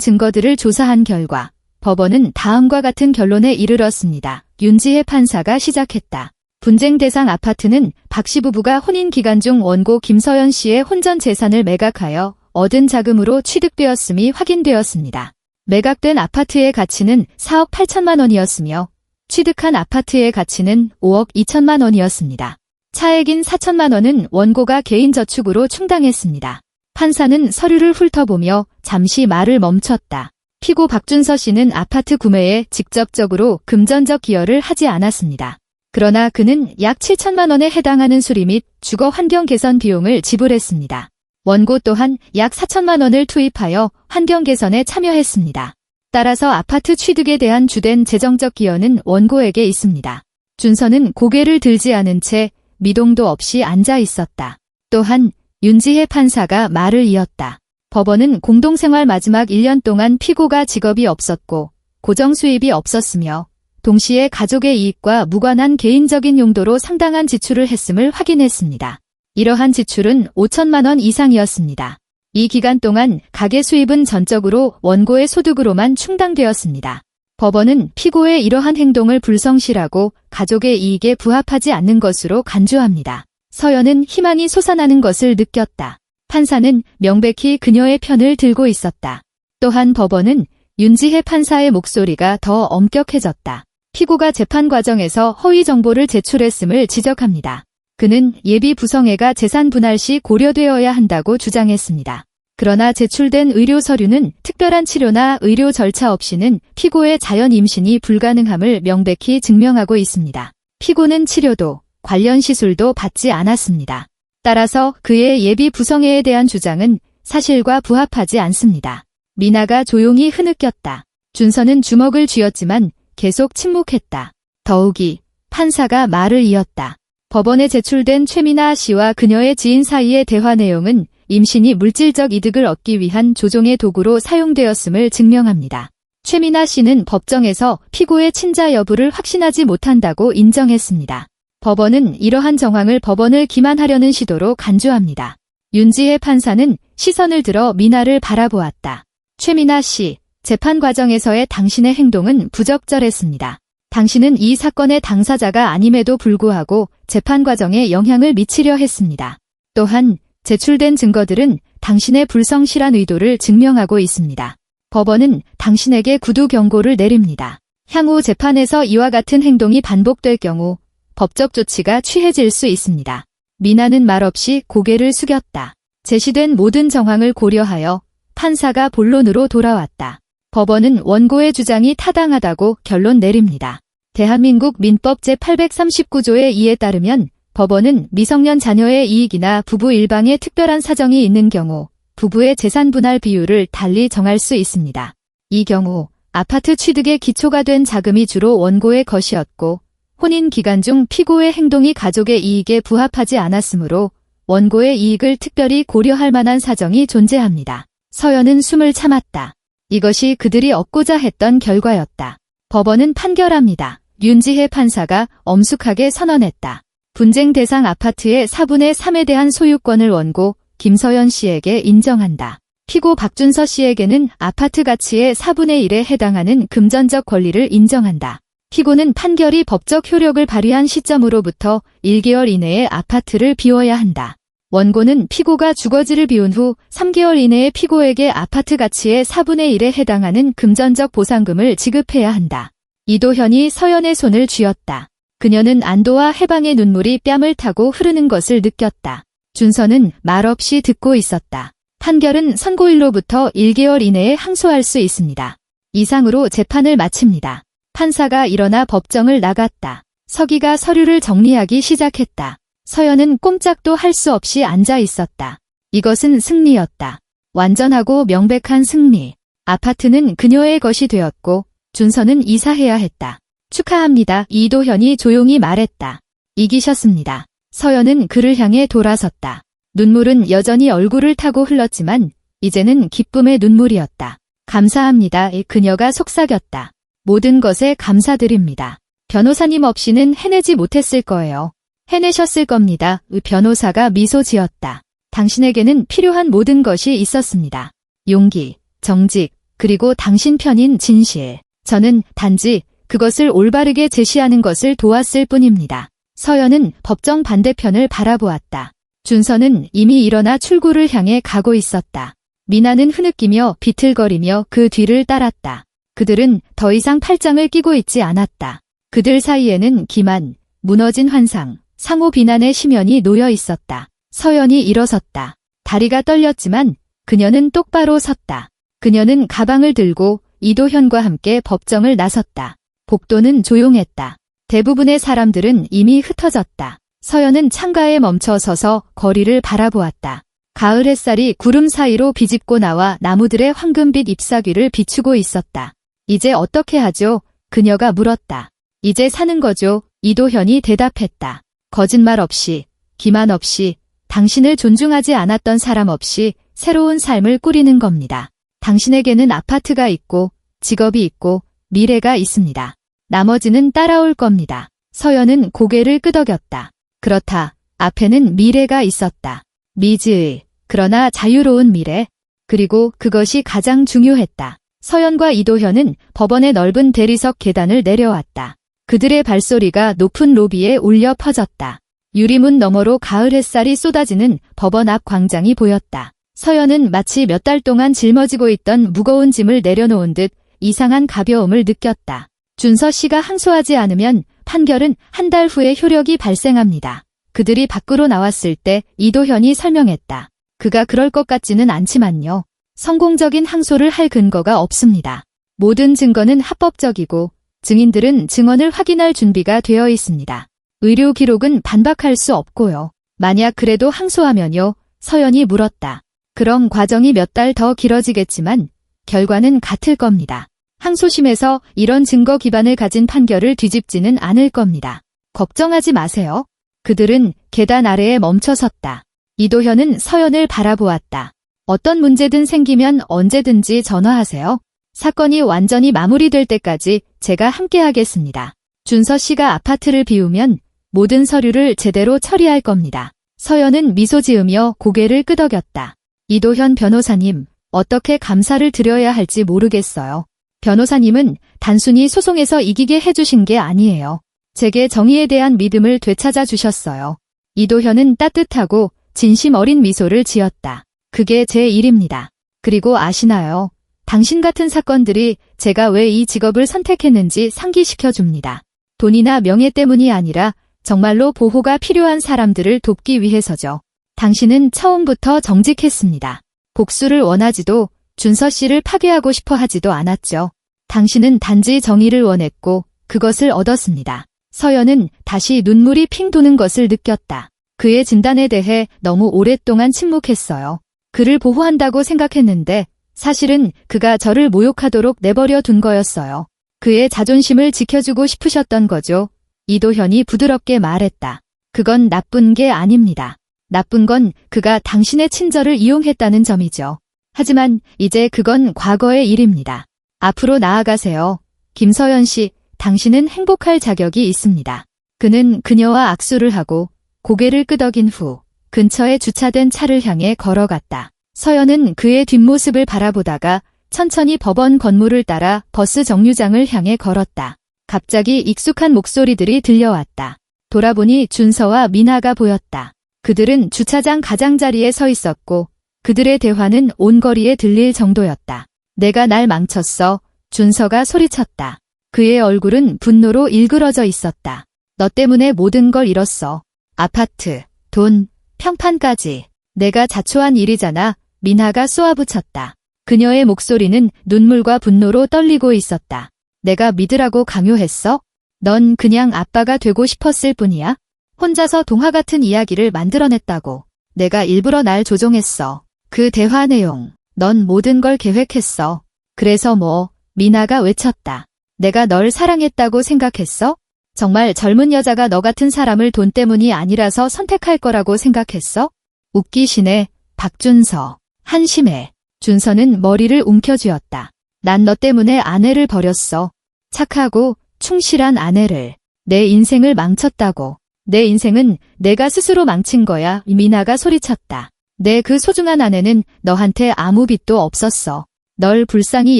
증거들을 조사한 결과 법원은 다음과 같은 결론에 이르렀습니다. 윤지혜 판사가 시작했다. 분쟁 대상 아파트는 박 씨 부부가 혼인 기간 중 원고 김서연 씨의 혼전 재산을 매각하여 얻은 자금으로 취득되었음이 확인되었습니다. 매각된 아파트의 가치는 4억 8천만 원이었으며 취득한 아파트의 가치는 5억 2천만 원이었습니다. 차액인 4천만 원은 원고가 개인 저축으로 충당했습니다. 판사는 서류를 훑어보며 잠시 말을 멈췄다. 피고 박준서 씨는 아파트 구매에 직접적으로 금전적 기여를 하지 않았습니다. 그러나 그는 약 7천만 원에 해당하는 수리 및 주거 환경 개선 비용을 지불했습니다. 원고 또한 약 4천만 원을 투입하여 환경 개선에 참여했습니다. 따라서 아파트 취득에 대한 주된 재정적 기여는 원고에게 있습니다. 준서는 고개를 들지 않은 채 미동도 없이 앉아 있었다. 또한 윤지혜 판사가 말을 이었다. 법원은 공동생활 마지막 1년 동안 피고가 직업이 없었고 고정 수입이 없었으며 동시에 가족의 이익과 무관한 개인적인 용도로 상당한 지출을 했음을 확인했습니다. 이러한 지출은 5천만 원 이상이었습니다. 이 기간 동안 가계 수입은 전적으로 원고의 소득으로만 충당되었습니다. 법원은 피고의 이러한 행동을 불성실하고 가족의 이익에 부합하지 않는 것으로 간주합니다. 서연은 희망이 솟아나는 것을 느꼈다. 판사는 명백히 그녀의 편을 들고 있었다. 또한 법원은 윤지혜 판사의 목소리가 더 엄격해졌다. 피고가 재판 과정에서 허위 정보를 제출했음을 지적합니다. 그는 예비 부성애가 재산 분할 시 고려되어야 한다고 주장했습니다. 그러나 제출된 의료 서류는 특별한 치료나 의료 절차 없이는 피고의 자연 임신이 불가능함을 명백히 증명하고 있습니다. 피고는 치료도 관련 시술도 받지 않았습니다. 따라서 그의 예비 부성애에 대한 주장은 사실과 부합하지 않습니다. 미나가 조용히 흐느꼈다. 준서는 주먹을 쥐었지만 계속 침묵했다. 더욱이 판사가 말을 이었다. 법원에 제출된 최미나 씨와 그녀의 지인 사이의 대화 내용은 임신이 물질적 이득을 얻기 위한 조종의 도구로 사용되었음을 증명합니다. 최미나 씨는 법정에서 피고의 친자 여부를 확신하지 못한다고 인정했습니다. 법원은 이러한 정황을 법원을 기만하려는 시도로 간주합니다. 윤지혜 판사는 시선을 들어 미나를 바라보았다. 최미나 씨, 재판 과정에서의 당신의 행동은 부적절했습니다. 당신은 이 사건의 당사자가 아님에도 불구하고 재판 과정에 영향을 미치려 했습니다. 또한 제출된 증거들은 당신의 불성실한 의도를 증명하고 있습니다. 법원은 당신에게 구두 경고를 내립니다. 향후 재판에서 이와 같은 행동이 반복될 경우 법적 조치가 취해질 수 있습니다. 미나는 말없이 고개를 숙였다. 제시된 모든 정황을 고려하여 판사가 본론으로 돌아왔다. 법원은 원고의 주장이 타당하다고 결론 내립니다. 대한민국 민법 제839조의 2에 따르면 법원은 미성년 자녀의 이익이나 부부 일방의 특별한 사정이 있는 경우 부부의 재산 분할 비율을 달리 정할 수 있습니다. 이 경우 아파트 취득에 기초가 된 자금이 주로 원고의 것이었고 혼인 기간 중 피고의 행동이 가족의 이익에 부합하지 않았으므로 원고의 이익을 특별히 고려할 만한 사정이 존재합니다. 서연은 숨을 참았다. 이것이 그들이 얻고자 했던 결과였다. 법원은 판결합니다. 윤지혜 판사가 엄숙하게 선언했다. 분쟁 대상 아파트의 4분의 3에 대한 소유권을 원고 김서연 씨에게 인정한다. 피고 박준서 씨에게는 아파트 가치의 4분의 1에 해당하는 금전적 권리를 인정한다. 피고는 판결이 법적 효력을 발휘한 시점으로부터 1개월 이내에 아파트를 비워야 한다. 원고는 피고가 주거지를 비운 후 3개월 이내에 피고에게 아파트 가치의 4분의 1에 해당하는 금전적 보상금을 지급해야 한다. 이도현이 서연의 손을 쥐었다. 그녀는 안도와 해방의 눈물이 뺨을 타고 흐르는 것을 느꼈다. 준서는 말없이 듣고 있었다. 판결은 선고일로부터 1개월 이내에 항소할 수 있습니다. 이상으로 재판을 마칩니다. 판사가 일어나 법정을 나갔다. 서기가 서류를 정리하기 시작했다. 서연은 꼼짝도 할 수 없이 앉아 있었다. 이것은 승리였다. 완전하고 명백한 승리. 아파트는 그녀의 것이 되었고 준서는 이사해야 했다. 축하합니다. 이도현이 조용히 말했다. 이기셨습니다. 서연은 그를 향해 돌아섰다. 눈물은 여전히 얼굴을 타고 흘렀지만 이제는 기쁨의 눈물이었다. 감사합니다. 그녀가 속삭였다. 모든 것에 감사드립니다. 변호사님 없이는 해내지 못했을 거예요. 해내셨을 겁니다. 변호사가 미소 지었다. 당신에게는 필요한 모든 것이 있었습니다. 용기, 정직, 그리고 당신 편인 진실. 저는 단지 그것을 올바르게 제시하는 것을 도왔을 뿐입니다. 서연은 법정 반대편을 바라보았다. 준서는 이미 일어나 출구를 향해 가고 있었다. 미나는 흐느끼며 비틀거리며 그 뒤를 따랐다. 그들은 더 이상 팔짱을 끼고 있지 않았다. 그들 사이에는 기만, 무너진 환상, 상호 비난의 심연이 놓여 있었다. 서연이 일어섰다. 다리가 떨렸지만 그녀는 똑바로 섰다. 그녀는 가방을 들고 이도현과 함께 법정을 나섰다. 복도는 조용했다. 대부분의 사람들은 이미 흩어졌다. 서연은 창가에 멈춰 서서 거리를 바라보았다. 가을 햇살이 구름 사이로 비집고 나와 나무들의 황금빛 잎사귀를 비추고 있었다. 이제 어떻게 하죠? 그녀가 물었다. 이제 사는 거죠. 이도현이 대답했다. 거짓말 없이, 기만 없이, 당신을 존중하지 않았던 사람 없이 새로운 삶을 꾸리는 겁니다. 당신에게는 아파트가 있고, 직업이 있고, 미래가 있습니다. 나머지는 따라올 겁니다. 서연은 고개를 끄덕였다. 그렇다. 앞에는 미래가 있었다. 미지의, 그러나 자유로운 미래. 그리고 그것이 가장 중요했다. 서연과 이도현은 법원의 넓은 대리석 계단을 내려왔다. 그들의 발소리가 높은 로비에 울려 퍼졌다. 유리문 너머로 가을 햇살이 쏟아지는 법원 앞 광장이 보였다. 서연은 마치 몇 달 동안 짊어지고 있던 무거운 짐을 내려놓은 듯 이상한 가벼움을 느꼈다. 준서 씨가 항소하지 않으면 판결은 한 달 후에 효력이 발생합니다. 그들이 밖으로 나왔을 때 이도현이 설명했다. 그가 그럴 것 같지는 않지만요. 성공적인 항소를 할 근거가 없습니다. 모든 증거는 합법적이고 증인들은 증언을 확인할 준비가 되어 있습니다. 의료 기록은 반박할 수 없고요. 만약 그래도 항소하면요? 서연이 물었다. 그럼 과정이 몇 달 더 길어지겠지만 결과는 같을 겁니다. 항소심에서 이런 증거 기반을 가진 판결을 뒤집지는 않을 겁니다. 걱정하지 마세요. 그들은 계단 아래에 멈춰 섰다. 이도현은 서연을 바라보았다. 어떤 문제든 생기면 언제든지 전화하세요. 사건이 완전히 마무리될 때까지 제가 함께하겠습니다. 준서 씨가 아파트를 비우면 모든 서류를 제대로 처리할 겁니다. 서연은 미소 지으며 고개를 끄덕였다. 이도현 변호사님, 어떻게 감사를 드려야 할지 모르겠어요. 변호사님은 단순히 소송에서 이기게 해주신 게 아니에요. 제게 정의에 대한 믿음을 되찾아 주셨어요. 이도현은 따뜻하고 진심 어린 미소를 지었다. 그게 제 일입니다. 그리고 아시나요? 당신 같은 사건들이 제가 왜 이 직업을 선택했는지 상기시켜 줍니다. 돈이나 명예 때문이 아니라 정말로 보호가 필요한 사람들을 돕기 위해서죠. 당신은 처음부터 정직했습니다. 복수를 원하지도 준서 씨를 파괴하고 싶어 하지도 않았죠. 당신은 단지 정의를 원했고 그것을 얻었습니다. 서연은 다시 눈물이 핑 도는 것을 느꼈다. 그의 진단에 대해 너무 오랫동안 침묵했어요. 그를 보호한다고 생각했는데 사실은 그가 저를 모욕하도록 내버려 둔 거였어요. 그의 자존심을 지켜주고 싶으셨던 거죠. 이도현이 부드럽게 말했다. 그건 나쁜 게 아닙니다. 나쁜 건 그가 당신의 친절을 이용했다는 점이죠. 하지만 이제 그건 과거의 일입니다. 앞으로 나아가세요. 김서연 씨, 당신은 행복할 자격이 있습니다. 그는 그녀와 악수를 하고 고개를 끄덕인 후 근처에 주차된 차를 향해 걸어갔다. 서연은 그의 뒷모습을 바라보다가 천천히 법원 건물을 따라 버스 정류장을 향해 걸었다. 갑자기 익숙한 목소리들이 들려왔다. 돌아보니 준서와 미나가 보였다. 그들은 주차장 가장자리에 서 있었고 그들의 대화는 온 거리에 들릴 정도였다. 내가 날 망쳤어. 준서가 소리쳤다. 그의 얼굴은 분노로 일그러져 있었다. 너 때문에 모든 걸 잃었어. 아파트, 돈, 평판까지. 내가 자초한 일이잖아. 미나가 쏘아붙였다. 그녀의 목소리는 눈물과 분노로 떨리고 있었다. 내가 믿으라고 강요했어? 넌 그냥 아빠가 되고 싶었을 뿐이야? 혼자서 동화 같은 이야기를 만들어냈다고. 내가 일부러 날 조종했어. 그 대화 내용, 넌 모든 걸 계획했어. 그래서 뭐, 미나가 외쳤다. 내가 널 사랑했다고 생각했어? 정말 젊은 여자가 너 같은 사람을 돈 때문이 아니라서 선택할 거라고 생각했어? 웃기시네, 박준서. 한심해. 준서는 머리를 움켜쥐었다. 난 너 때문에 아내를 버렸어. 착하고 충실한 아내를. 내 인생을 망쳤다고. 내 인생은 내가 스스로 망친 거야. 미나가 소리쳤다. 내 그 소중한 아내는 너한테 아무 빚도 없었어. 널 불쌍히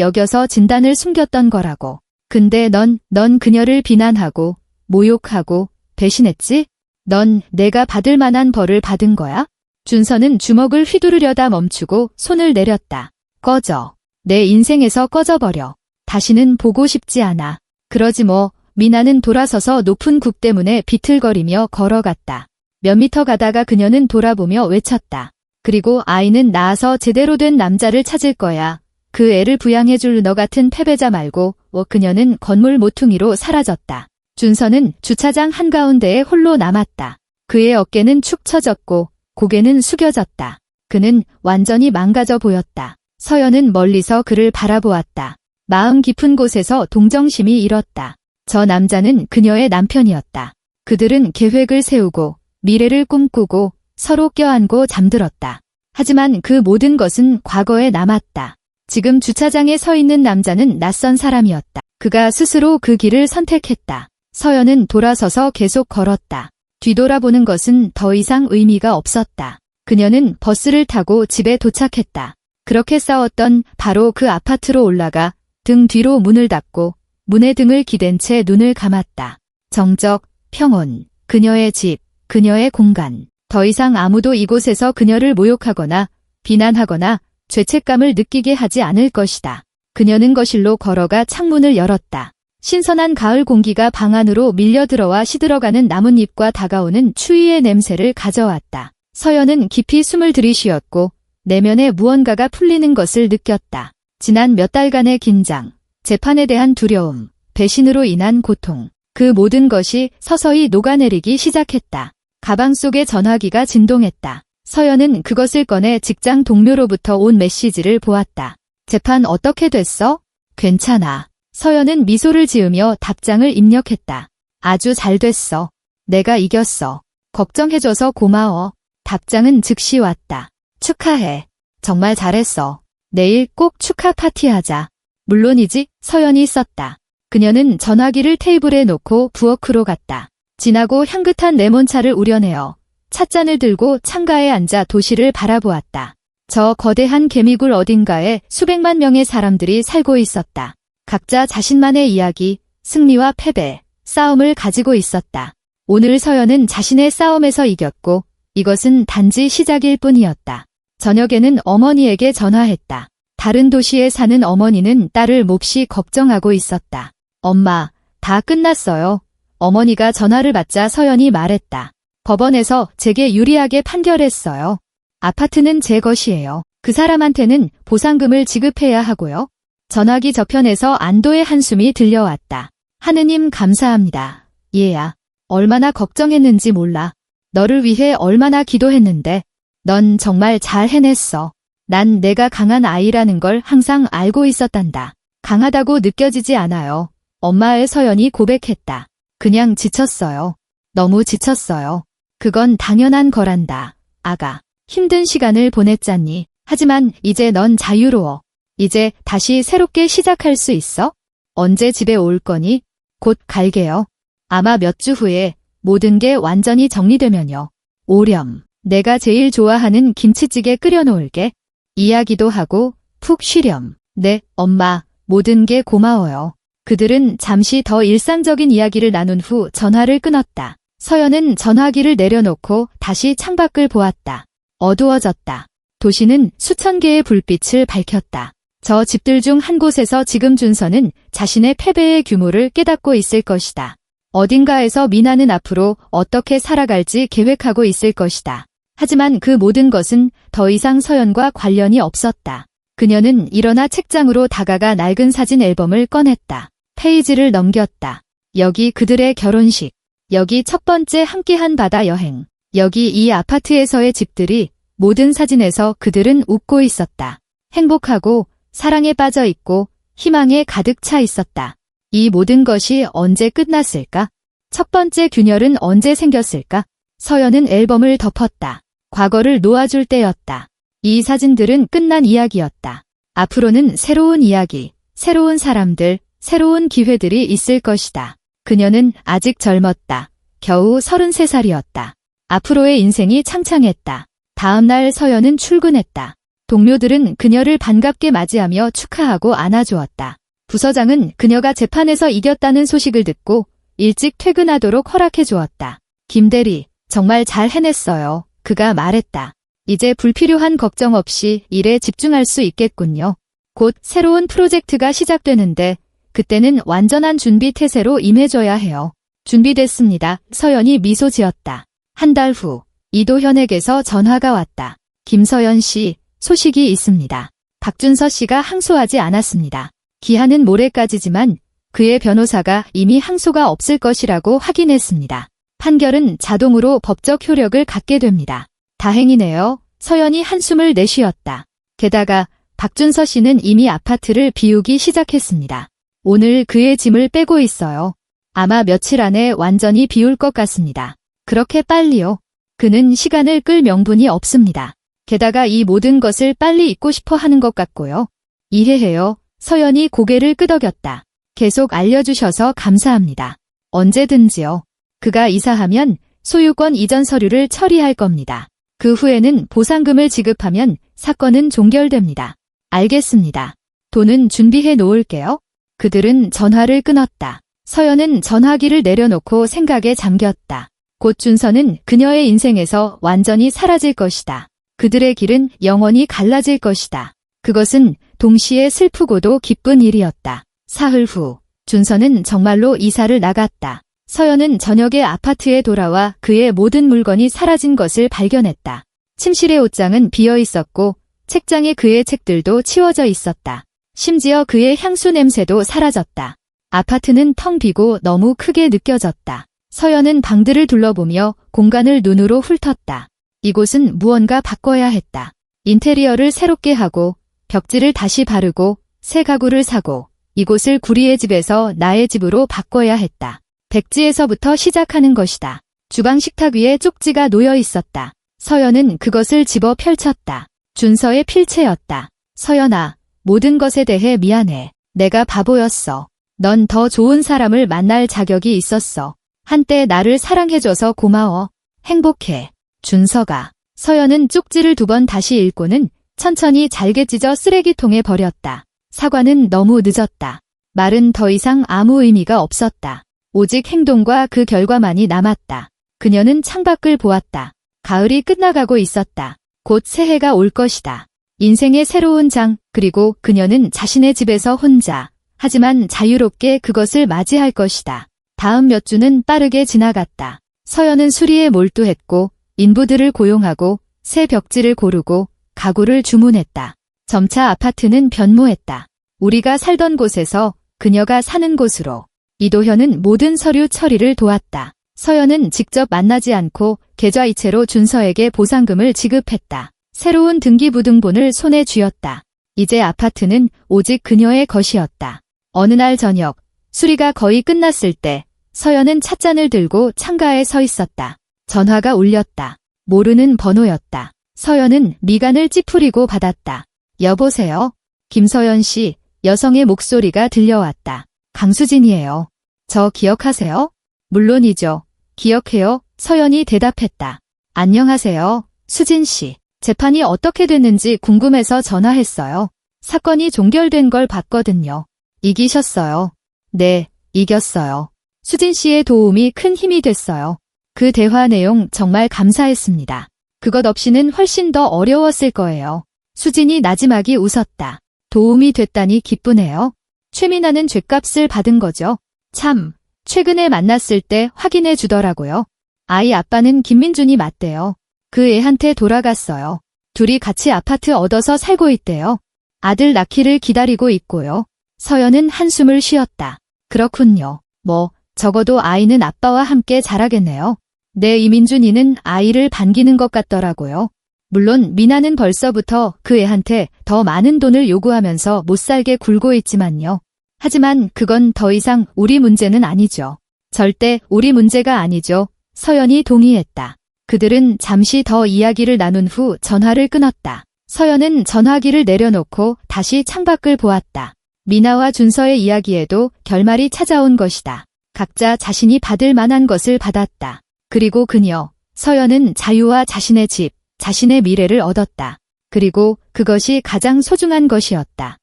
여겨서 진단을 숨겼던 거라고. 근데 넌 그녀를 비난하고 모욕하고 배신했지? 넌 내가 받을 만한 벌을 받은 거야? 준서는 주먹을 휘두르려다 멈추고 손을 내렸다. 꺼져. 내 인생에서 꺼져버려. 다시는 보고 싶지 않아. 그러지 뭐. 미나는 돌아서서 높은 국대문에 비틀거리며 걸어갔다. 몇 미터 가다가 그녀는 돌아보며 외쳤다. 그리고 아이는 낳아서 제대로 된 남자를 찾을 거야. 그 애를 부양해줄 너 같은 패배자 말고. 그녀는 건물 모퉁이로 사라졌다. 준서는 주차장 한가운데에 홀로 남았다. 그의 어깨는 축 처졌고 고개는 숙여졌다. 그는 완전히 망가져 보였다. 서연은 멀리서 그를 바라보았다. 마음 깊은 곳에서 동정심이 일었다. 저 남자는 그녀의 남편이었다. 그들은 계획을 세우고 미래를 꿈꾸고 서로 껴안고 잠들었다. 하지만 그 모든 것은 과거에 남았다. 지금 주차장에 서 있는 남자는 낯선 사람이었다. 그가 스스로 그 길을 선택했다. 서연은 돌아서서 계속 걸었다. 뒤돌아보는 것은 더 이상 의미가 없었다. 그녀는 버스를 타고 집에 도착했다. 그렇게 싸웠던 바로 그 아파트로 올라가 등 뒤로 문을 닫고 문에 등을 기댄 채 눈을 감았다. 정적, 평온, 그녀의 집, 그녀의 공간. 더 이상 아무도 이곳에서 그녀를 모욕하거나 비난하거나 죄책감을 느끼게 하지 않을 것이다. 그녀는 거실로 걸어가 창문을 열었다. 신선한 가을 공기가 방 안으로 밀려들어와 시들어가는 나뭇잎과 다가오는 추위의 냄새를 가져왔다. 서연은 깊이 숨을 들이쉬었고 내면에 무언가가 풀리는 것을 느꼈다. 지난 몇 달간의 긴장, 재판에 대한 두려움, 배신으로 인한 고통, 그 모든 것이 서서히 녹아내리기 시작했다. 가방 속의 전화기가 진동했다. 서연은 그것을 꺼내 직장 동료로부터 온 메시지를 보았다. 재판 어떻게 됐어? 괜찮아. 서연은 미소를 지으며 답장을 입력했다. 아주 잘 됐어. 내가 이겼어. 걱정해줘서 고마워. 답장은 즉시 왔다. 축하해. 정말 잘했어. 내일 꼭 축하 파티하자. 물론이지. 서연이 썼다. 그녀는 전화기를 테이블에 놓고 부엌으로 갔다. 진하고 향긋한 레몬차를 우려내어 찻잔을 들고 창가에 앉아 도시를 바라보았다. 저 거대한 개미굴 어딘가에 수백만 명의 사람들이 살고 있었다. 각자 자신만의 이야기, 승리와 패배, 싸움을 가지고 있었다. 오늘 서연은 자신의 싸움에서 이겼고 이것은 단지 시작일 뿐이었다. 저녁에는 어머니에게 전화했다. 다른 도시에 사는 어머니는 딸을 몹시 걱정하고 있었다. 엄마, 다 끝났어요. 어머니가 전화를 받자 서연이 말했다. 법원에서 제게 유리하게 판결했어요. 아파트는 제 것이에요. 그 사람한테는 보상금을 지급해야 하고요. 전화기 저편에서 안도의 한숨이 들려왔다. 하느님 감사합니다. 얘야, 얼마나 걱정했는지 몰라. 너를 위해 얼마나 기도했는데 넌 정말 잘 해냈어. 난 내가 강한 아이라는 걸 항상 알고 있었단다. 강하다고 느껴지지 않아요. 엄마의 서연이 고백했다. 그냥 지쳤어요. 너무 지쳤어요. 그건 당연한 거란다. 아가, 힘든 시간을 보냈잖니. 하지만 이제 넌 자유로워. 이제 다시 새롭게 시작할 수 있어? 언제 집에 올 거니? 곧 갈게요. 아마 몇 주 후에 모든 게 완전히 정리되면요. 오렴. 내가 제일 좋아하는 김치찌개 끓여놓을게. 이야기도 하고 푹 쉬렴. 네, 엄마. 모든 게 고마워요. 그들은 잠시 더 일상적인 이야기를 나눈 후 전화를 끊었다. 서연은 전화기를 내려놓고 다시 창밖을 보았다. 어두워졌다. 도시는 수천 개의 불빛을 밝혔다. 저 집들 중 한 곳에서 지금 준서는 자신의 패배의 규모를 깨닫고 있을 것이다. 어딘가에서 미나는 앞으로 어떻게 살아갈지 계획하고 있을 것이다. 하지만 그 모든 것은 더 이상 서연과 관련이 없었다. 그녀는 일어나 책장으로 다가가 낡은 사진 앨범을 꺼냈다. 페이지를 넘겼다. 여기 그들의 결혼식. 여기 첫 번째 함께한 바다 여행. 여기 이 아파트에서의 집들이. 모든 사진에서 그들은 웃고 있었다. 행복하고 사랑에 빠져 있고 희망에 가득 차 있었다. 이 모든 것이 언제 끝났을까? 첫 번째 균열은 언제 생겼을까? 서연은 앨범을 덮었다. 과거를 놓아줄 때였다. 이 사진들은 끝난 이야기였다. 앞으로는 새로운 이야기, 새로운 사람들, 새로운 기회들이 있을 것이다. 그녀는 아직 젊었다. 겨우 33살이었다. 앞으로의 인생이 창창했다. 다음 날 서연은 출근했다. 동료들은 그녀를 반갑게 맞이하며 축하하고 안아주었다. 부서장은 그녀가 재판에서 이겼다는 소식을 듣고 일찍 퇴근하도록 허락해 주었다. 김대리, 정말 잘 해냈어요. 그가 말했다. 이제 불필요한 걱정 없이 일에 집중할 수 있겠군요. 곧 새로운 프로젝트가 시작되는데 그때는 완전한 준비 태세로 임해줘야 해요. 준비됐습니다. 서연이 미소 지었다. 한 달 후, 이도현에게서 전화가 왔다. 김서연 씨, 소식이 있습니다. 박준서 씨가 항소하지 않았습니다. 기한은 모레까지지만 그의 변호사가 이미 항소가 없을 것이라고 확인했습니다. 판결은 자동으로 법적 효력을 갖게 됩니다. 다행이네요. 서연이 한숨을 내쉬었다. 게다가 박준서 씨는 이미 아파트를 비우기 시작했습니다. 오늘 그의 짐을 빼고 있어요. 아마 며칠 안에 완전히 비울 것 같습니다. 그렇게 빨리요? 그는 시간을 끌 명분이 없습니다. 게다가 이 모든 것을 빨리 잊고 싶어 하는 것 같고요. 이해해요. 서연이 고개를 끄덕였다. 계속 알려주셔서 감사합니다. 언제든지요. 그가 이사하면 소유권 이전 서류를 처리할 겁니다. 그 후에는 보상금을 지급하면 사건은 종결됩니다. 알겠습니다. 돈은 준비해 놓을게요. 그들은 전화를 끊었다. 서연은 전화기를 내려놓고 생각에 잠겼다. 곧 준서는 그녀의 인생에서 완전히 사라질 것이다. 그들의 길은 영원히 갈라질 것이다. 그것은 동시에 슬프고도 기쁜 일이었다. 사흘 후, 준서는 정말로 이사를 나갔다. 서연은 저녁에 아파트에 돌아와 그의 모든 물건이 사라진 것을 발견했다. 침실의 옷장은 비어 있었고 책장에 그의 책들도 치워져 있었다. 심지어 그의 향수 냄새도 사라졌다. 아파트는 텅 비고 너무 크게 느껴졌다. 서연은 방들을 둘러보며 공간을 눈으로 훑었다. 이곳은 무언가 바꿔야 했다. 인테리어를 새롭게 하고 벽지를 다시 바르고 새 가구를 사고 이곳을 구리의 집에서 나의 집으로 바꿔야 했다. 백지에서부터 시작하는 것이다. 주방 식탁 위에 쪽지가 놓여 있었다. 서연은 그것을 집어 펼쳤다. 준서의 필체였다. 서연아, 모든 것에 대해 미안해. 내가 바보였어. 넌 더 좋은 사람을 만날 자격이 있었어. 한때 나를 사랑해줘서 고마워. 행복해. 준서가. 서연은 쪽지를 2번 다시 읽고는 천천히 잘게 찢어 쓰레기통에 버렸다. 사과는 너무 늦었다. 말은 더 이상 아무 의미가 없었다. 오직 행동과 그 결과만이 남았다. 그녀는 창밖을 보았다. 가을이 끝나가고 있었다. 곧 새해가 올 것이다. 인생의 새로운 장, 그리고 그녀는 자신의 집에서 혼자, 하지만 자유롭게 그것을 맞이할 것이다. 다음 몇 주는 빠르게 지나갔다. 서연은 수리에 몰두했고, 인부들을 고용하고, 새 벽지를 고르고, 가구를 주문했다. 점차 아파트는 변모했다. 우리가 살던 곳에서 그녀가 사는 곳으로. 이도현은 모든 서류 처리를 도왔다. 서연은 직접 만나지 않고 계좌이체로 준서에게 보상금을 지급했다. 새로운 등기부등본을 손에 쥐었다. 이제 아파트는 오직 그녀의 것이었다. 어느 날 저녁, 수리가 거의 끝났을 때 서연은 찻잔을 들고 창가에 서 있었다. 전화가 울렸다. 모르는 번호였다. 서연은 미간을 찌푸리고 받았다. 여보세요? 김서연 씨, 여성의 목소리가 들려왔다. 강수진이에요. 저 기억하세요? 물론이죠. 기억해요. 서연이 대답했다. 안녕하세요, 수진 씨. 재판이 어떻게 됐는지 궁금해서 전화했어요. 사건이 종결된 걸 봤거든요. 이기셨어요. 네, 이겼어요. 수진 씨의 도움이 큰 힘이 됐어요. 그 대화 내용 정말 감사했습니다. 그것 없이는 훨씬 더 어려웠을 거예요. 수진이 나지막이 웃었다. 도움이 됐다니 기쁘네요. 최민아는 죗값을 받은 거죠. 참, 최근에 만났을 때 확인해 주더라고요. 아이 아빠는 김민준이 맞대요. 그 애한테 돌아갔어요. 둘이 같이 아파트 얻어서 살고 있대요. 아들 낳기를 기다리고 있고요. 서연은 한숨을 쉬었다. 그렇군요. 뭐, 적어도 아이는 아빠와 함께 자라겠네요. 네, 이민준이는 아이를 반기는 것 같더라고요. 물론 미나는 벌써부터 그 애한테 더 많은 돈을 요구하면서 못살게 굴고 있지만요. 하지만 그건 더 이상 우리 문제는 아니죠. 절대 우리 문제가 아니죠. 서연이 동의했다. 그들은 잠시 더 이야기를 나눈 후 전화를 끊었다. 서연은 전화기를 내려놓고 다시 창밖을 보았다. 미나와 준서의 이야기에도 결말이 찾아온 것이다. 각자 자신이 받을 만한 것을 받았다. 그리고 그녀, 서연은 자유와 자신의 집, 자신의 미래를 얻었다. 그리고 그것이 가장 소중한 것이었다.